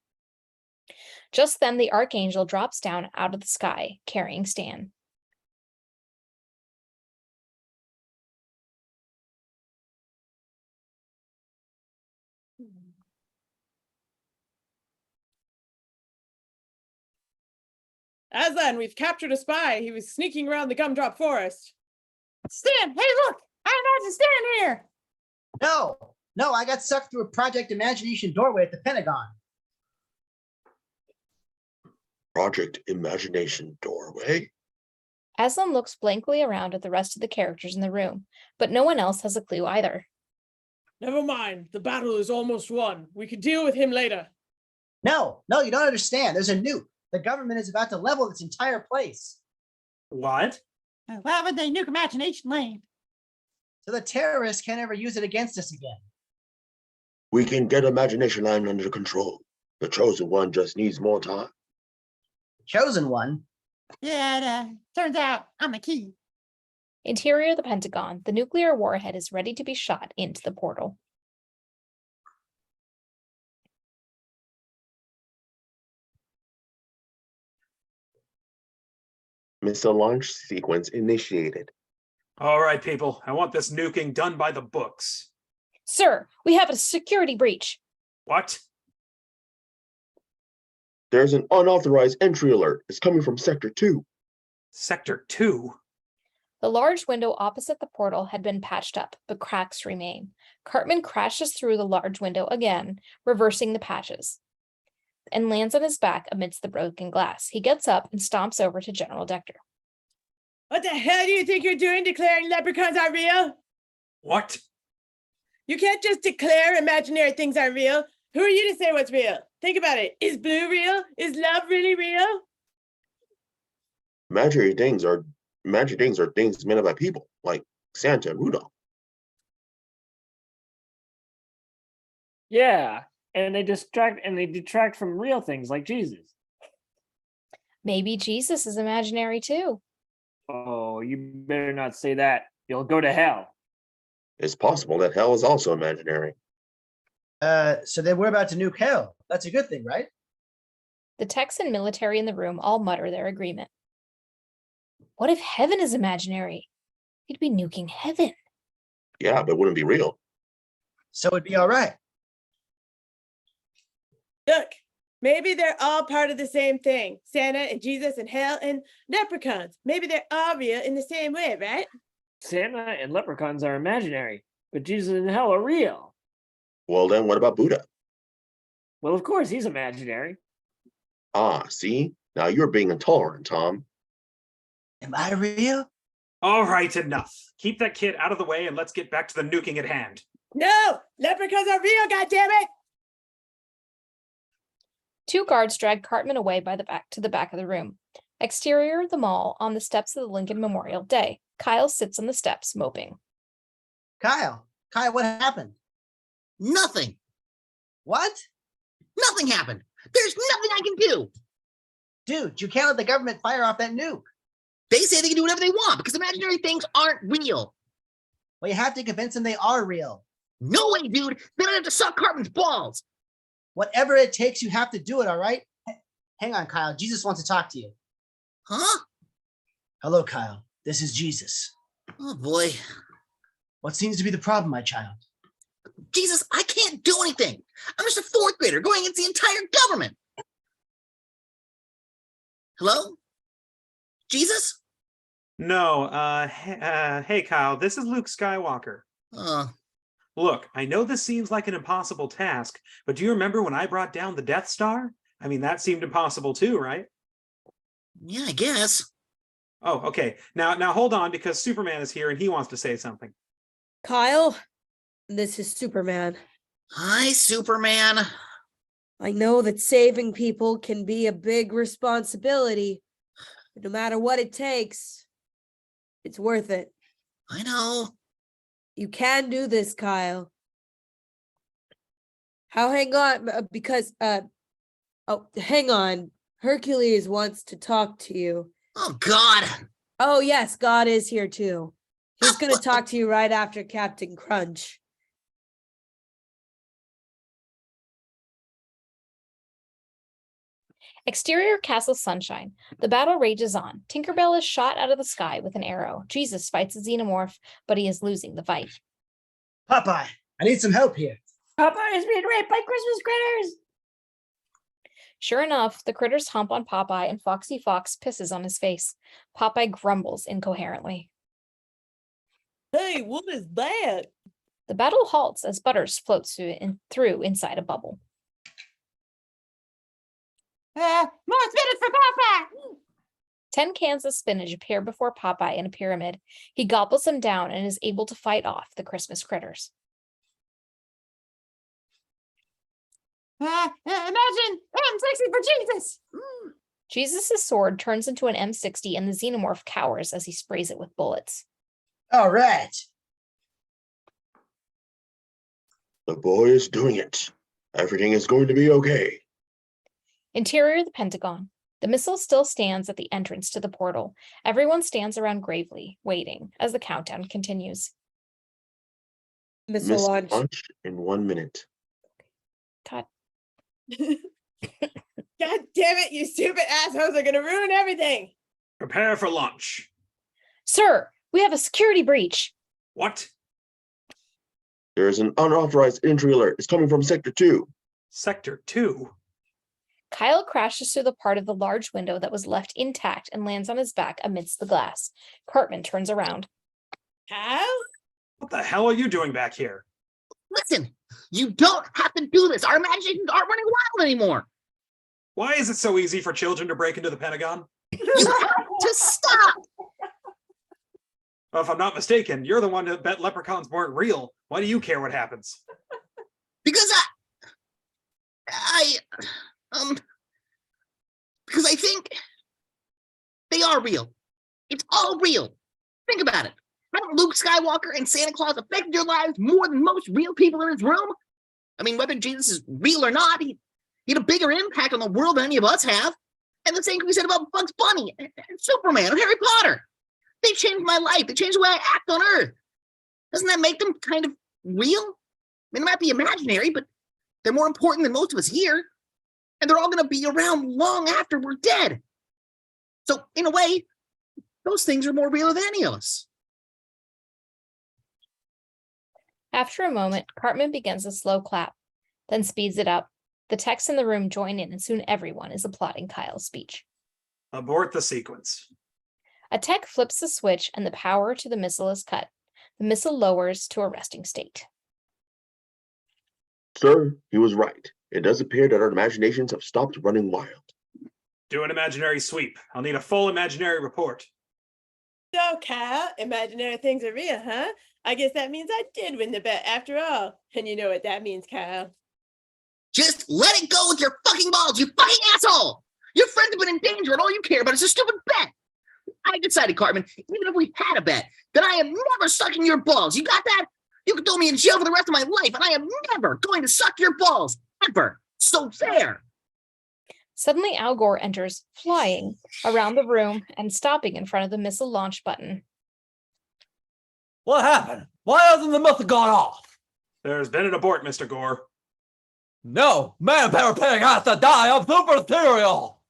Just then, the Archangel drops down out of the sky, carrying Stan. Aslan, we've captured a spy. He was sneaking around the gumdrop forest. Stan, hey, look! I imagine Stan here! No, I got sucked through a Project Imagination doorway at the Pentagon. Project Imagination doorway? Aslan looks blankly around at the rest of the characters in the room, but no one else has a clue either. Never mind. The battle is almost won. We can deal with him later. No, you don't understand. There's a nuke. The government is about to level this entire place. What? Why would they nuke Imaginationland? So the terrorists can't ever use it against us again. We can get Imaginationland under control. The Chosen One just needs more time. Chosen One? Yeah, turns out I'm the key. Interior of the Pentagon, the nuclear warhead is ready to be shot into the portal. Missile launch sequence initiated. All right, people. I want this nuking done by the books. Sir, we have a security breach. What? There's an unauthorized entry alert. It's coming from Sector 2. Sector 2? The large window opposite the portal had been patched up, but cracks remain. Cartman crashes through the large window again, reversing the patches, and lands on his back amidst the broken glass. He gets up and stomps over to General Dector. What the hell do you think you're doing declaring leprechauns are real? What? You can't just declare imaginary things are real. Who are you to say what's real? Think about it. Is blue real? Is love really real? Imaginary things are things made up by people, like Santa and Rudolph. Yeah, and they detract from real things like Jesus. Maybe Jesus is imaginary too. Oh, you better not say that. You'll go to hell. It's possible that hell is also imaginary. So then we're about to nuke hell. That's a good thing, right? The techs and military in the room all mutter their agreement. What if heaven is imaginary? We'd be nuking heaven. Yeah, but it wouldn't be real. So it'd be all right. Look, maybe they're all part of the same thing. Santa and Jesus and hell and leprechauns. Maybe they're all real in the same way, right? Santa and leprechauns are imaginary, but Jesus and hell are real. Well, then what about Buddha? Well, of course, he's imaginary. Ah, see? Now you're being intolerant, Tom. Am I real? All right, enough. Keep that kid out of the way and let's get back to the nuking at hand. No, leprechauns are real, goddammit! Two guards drag Cartman away to the back of the room. Exterior of the mall, on the steps of the Lincoln Memorial Day. Kyle sits on the steps, moping. Kyle, what happened? Nothing. What? Nothing happened. There's nothing I can do. Dude, you can't let the government fire off that nuke. They say they can do whatever they want because imaginary things aren't real. Well, you have to convince them they are real. No way, dude. They don't have to suck Cartman's balls. Whatever it takes, you have to do it, all right? Hang on, Kyle. Jesus wants to talk to you. Huh? Hello, Kyle. This is Jesus. Oh, boy. What seems to be the problem, my child? Jesus, I can't do anything. I'm just a fourth grader going against the entire government. Hello? Jesus? No, hey Kyle, this is Luke Skywalker. Look, I know this seems like an impossible task, but do you remember when I brought down the Death Star? I mean, that seemed impossible too, right? Yeah, I guess. Oh, okay. Now hold on, because Superman is here and he wants to say something. Kyle, this is Superman. Hi, Superman. I know that saving people can be a big responsibility, but no matter what it takes, it's worth it. I know. You can do this, Kyle. Hang on, because hang on. Hercules wants to talk to you. Oh, God. Oh, yes, God is here too. He's going to talk to you right after Captain Crunch. Exterior Castle Sunshine. The battle rages on. Tinkerbell is shot out of the sky with an arrow. Jesus fights a xenomorph, but he is losing the fight. Popeye, I need some help here. Popeye is being raped by Christmas critters. Sure enough, the critters hump on Popeye and Foxy Fox pisses on his face. Popeye grumbles incoherently. Hey, what is that? The battle halts as Butters floats through inside a bubble. More spinach for Popeye! 10 cans of spinach appear before Popeye in a pyramid. He gobbles them down and is able to fight off the Christmas critters. Imagine M60 for Jesus! Jesus' sword turns into an M60 and the xenomorph cowers as he sprays it with bullets. All right. The boy is doing it. Everything is going to be okay. Interior of the Pentagon. The missile still stands at the entrance to the portal. Everyone stands around gravely, waiting as the countdown continues. Missile launch. Launch in 1 minute. God. God damn it, you stupid assholes are gonna ruin everything. Prepare for launch. Sir, we have a security breach. What? There is an unauthorized entry alert. It's coming from Sector 2. Sector 2? Kyle crashes through the part of the large window that was left intact and lands on his back amidst the glass. Cartman turns around. How? What the hell are you doing back here? Listen, you don't have to do this. Our imaginations aren't running wild anymore. Why is it so easy for children to break into the Pentagon? You have to stop. Well, if I'm not mistaken, you're the one that bet leprechauns weren't real. Why do you care what happens? Because because I think they are real. It's all real. Think about it. Haven't Luke Skywalker and Santa Claus affected your lives more than most real people in this room? I mean, whether Jesus is real or not, he had a bigger impact on the world than any of us have. And the same can be said about Bugs Bunny and Superman and Harry Potter. They changed my life. They changed the way I act on Earth. Doesn't that make them kind of real? I mean, they might be imaginary, but they're more important than most of us here. And they're all going to be around long after we're dead. So, in a way, those things are more real than any of us. After a moment, Cartman begins a slow clap, then speeds it up. The techs in the room join in, and soon everyone is applauding Kyle's speech. Abort the sequence. A tech flips the switch, and the power to the missile is cut. The missile lowers to a resting state. Sir, he was right. It does appear that our imaginations have stopped running wild. Do an imaginary sweep. I'll need a full imaginary report. So, Kyle, imaginary things are real, huh? I guess that means I did win the bet after all. And you know what that means, Kyle. Just let it go with your fucking balls, you fucking asshole! Your friends have been in danger and all you care about is a stupid bet. I decided, Cartman, even if we had a bet, that I am never sucking your balls. You got that? You can throw me in jail for the rest of my life, and I am never going to suck your balls. Ever. So there. Suddenly, Al Gore enters, flying around the room and stopping in front of the missile launch button. What happened? Why hasn't the missile gone off? There's been an abort, Mr. Gore. No, Man-Bear Pig has to die of super cereal!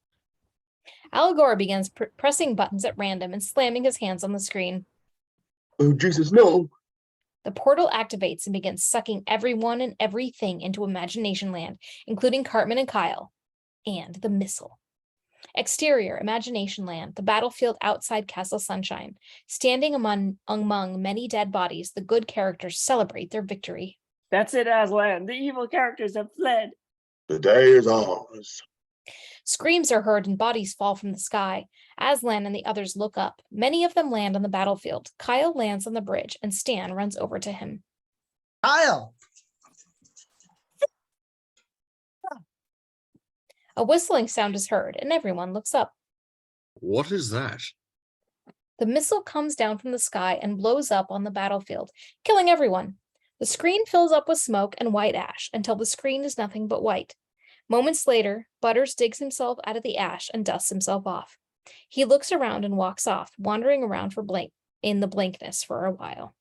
Al Gore begins pressing buttons at random and slamming his hands on the screen. Oh, Jesus, no. The portal activates and begins sucking everyone and everything into Imaginationland, including Cartman and Kyle, and the missile. Exterior, Imaginationland, the battlefield outside Castle Sunshine. Standing among many dead bodies, the good characters celebrate their victory. That's it, Aslan. The evil characters have fled. The day is ours. Screams are heard and bodies fall from the sky. Aslan and the others look up. Many of them land on the battlefield. Kyle lands on the bridge, and Stan runs over to him. Kyle! A whistling sound is heard, and everyone looks up. What is that? The missile comes down from the sky and blows up on the battlefield, killing everyone. The screen fills up with smoke and white ash until the screen is nothing but white. Moments later, Butters digs himself out of the ash and dusts himself off. He looks around and walks off, wandering around in the blankness for a while.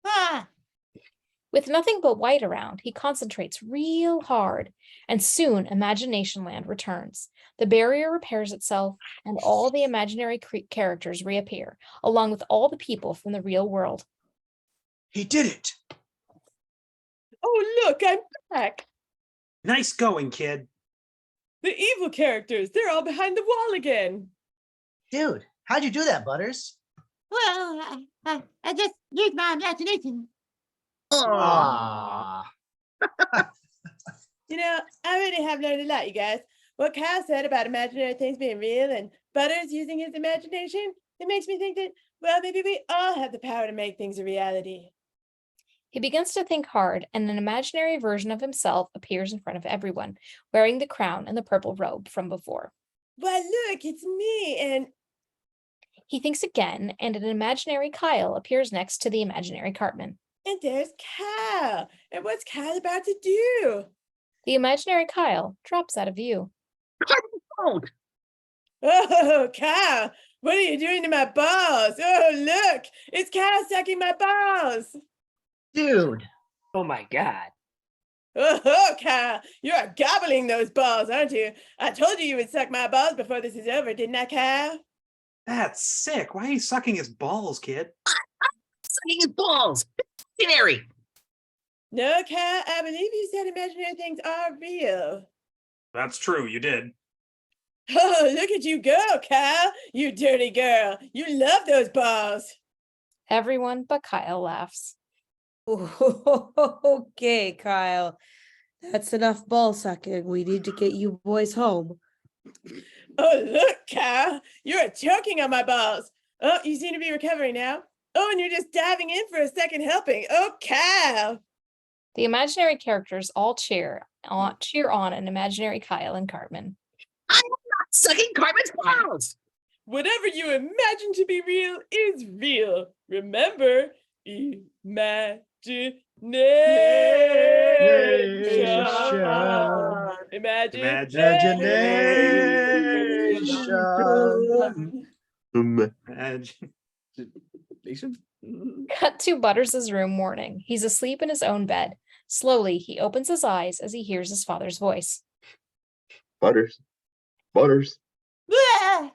Ah, With nothing but white around, he concentrates real hard, and soon Imaginationland returns. The barrier repairs itself, and all the imaginary characters reappear, along with all the people from the real world. He did it! Oh, look, I'm back. Nice going, kid. The evil characters, they're all behind the wall again. Dude, how'd you do that, Butters? well, I just used my imagination. Aww. You know, I really have learned a lot, you guys. What Kyle said about imaginary things being real and Butters using his imagination, it makes me think that, well, maybe we all have the power to make things a reality. He begins to think hard, and an imaginary version of himself appears in front of everyone, wearing the crown and the purple robe from before. Why, look, it's me, and He thinks again, and an imaginary Kyle appears next to the imaginary Cartman. there's Kyle. And what's Kyle about to do? The imaginary Kyle drops out of view. Don't. Oh, Kyle, what are you doing to my balls? Oh, look, it's Kyle sucking my balls. Dude. Oh my god. Oh, Kyle, you're gobbling those balls, aren't you? I told you would suck my balls before this is over, didn't I, Kyle? That's sick. Why are you sucking his balls, kid? Sucking his balls. Dictionary. No, Kyle, I believe you said imaginary things are real. That's true, you did. Oh, look at you go, Kyle. You dirty girl. You love those balls. Everyone but Kyle laughs. Okay, Kyle. That's enough ball sucking. We need to get you boys home. Oh, look, Kyle. You're choking on my balls. Oh, you seem to be recovering now. Oh, and you're just diving in for a second helping. Oh, Kyle. The imaginary characters all cheer on an imaginary Kyle and Cartman. I'm not sucking Cartman's balls. Whatever you imagine to be real is real. Remember, imagination. Imagination. Imagination. Cut to Butters' room mourning. He's asleep in his own bed. Slowly, he opens his eyes as he hears his father's voice. Butters. Butters. What?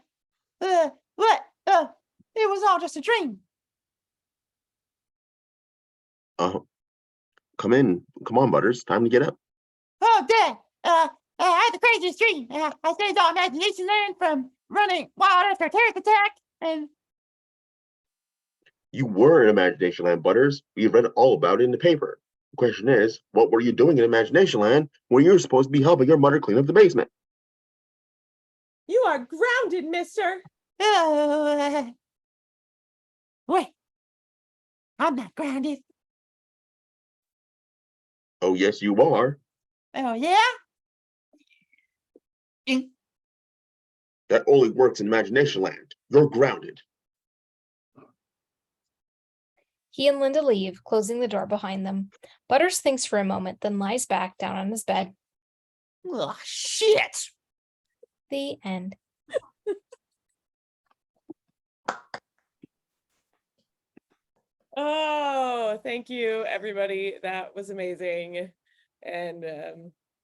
It was all just a dream. Come in. Come on, Butters. Time to get up. Oh, Dad. I had the craziest dream. I saved all Imaginationland from running wild after a terrorist attack, and You were in Imaginationland, Butters. We read all about it in the paper. The question is, what were you doing in Imaginationland when you were supposed to be helping your mother clean up the basement? You are grounded, mister. wait, I'm not grounded. Oh, yes, you are. Oh, yeah? That only works in Imaginationland. You're grounded. He and Linda leave, closing the door behind them. Butters thinks for a moment, then lies back down on his bed. Oh, shit. The end. Oh, thank you, everybody. That was amazing. And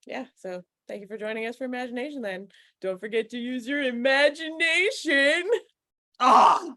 yeah, so thank you for joining us for Imaginationland. Don't forget to use your imagination. Ah,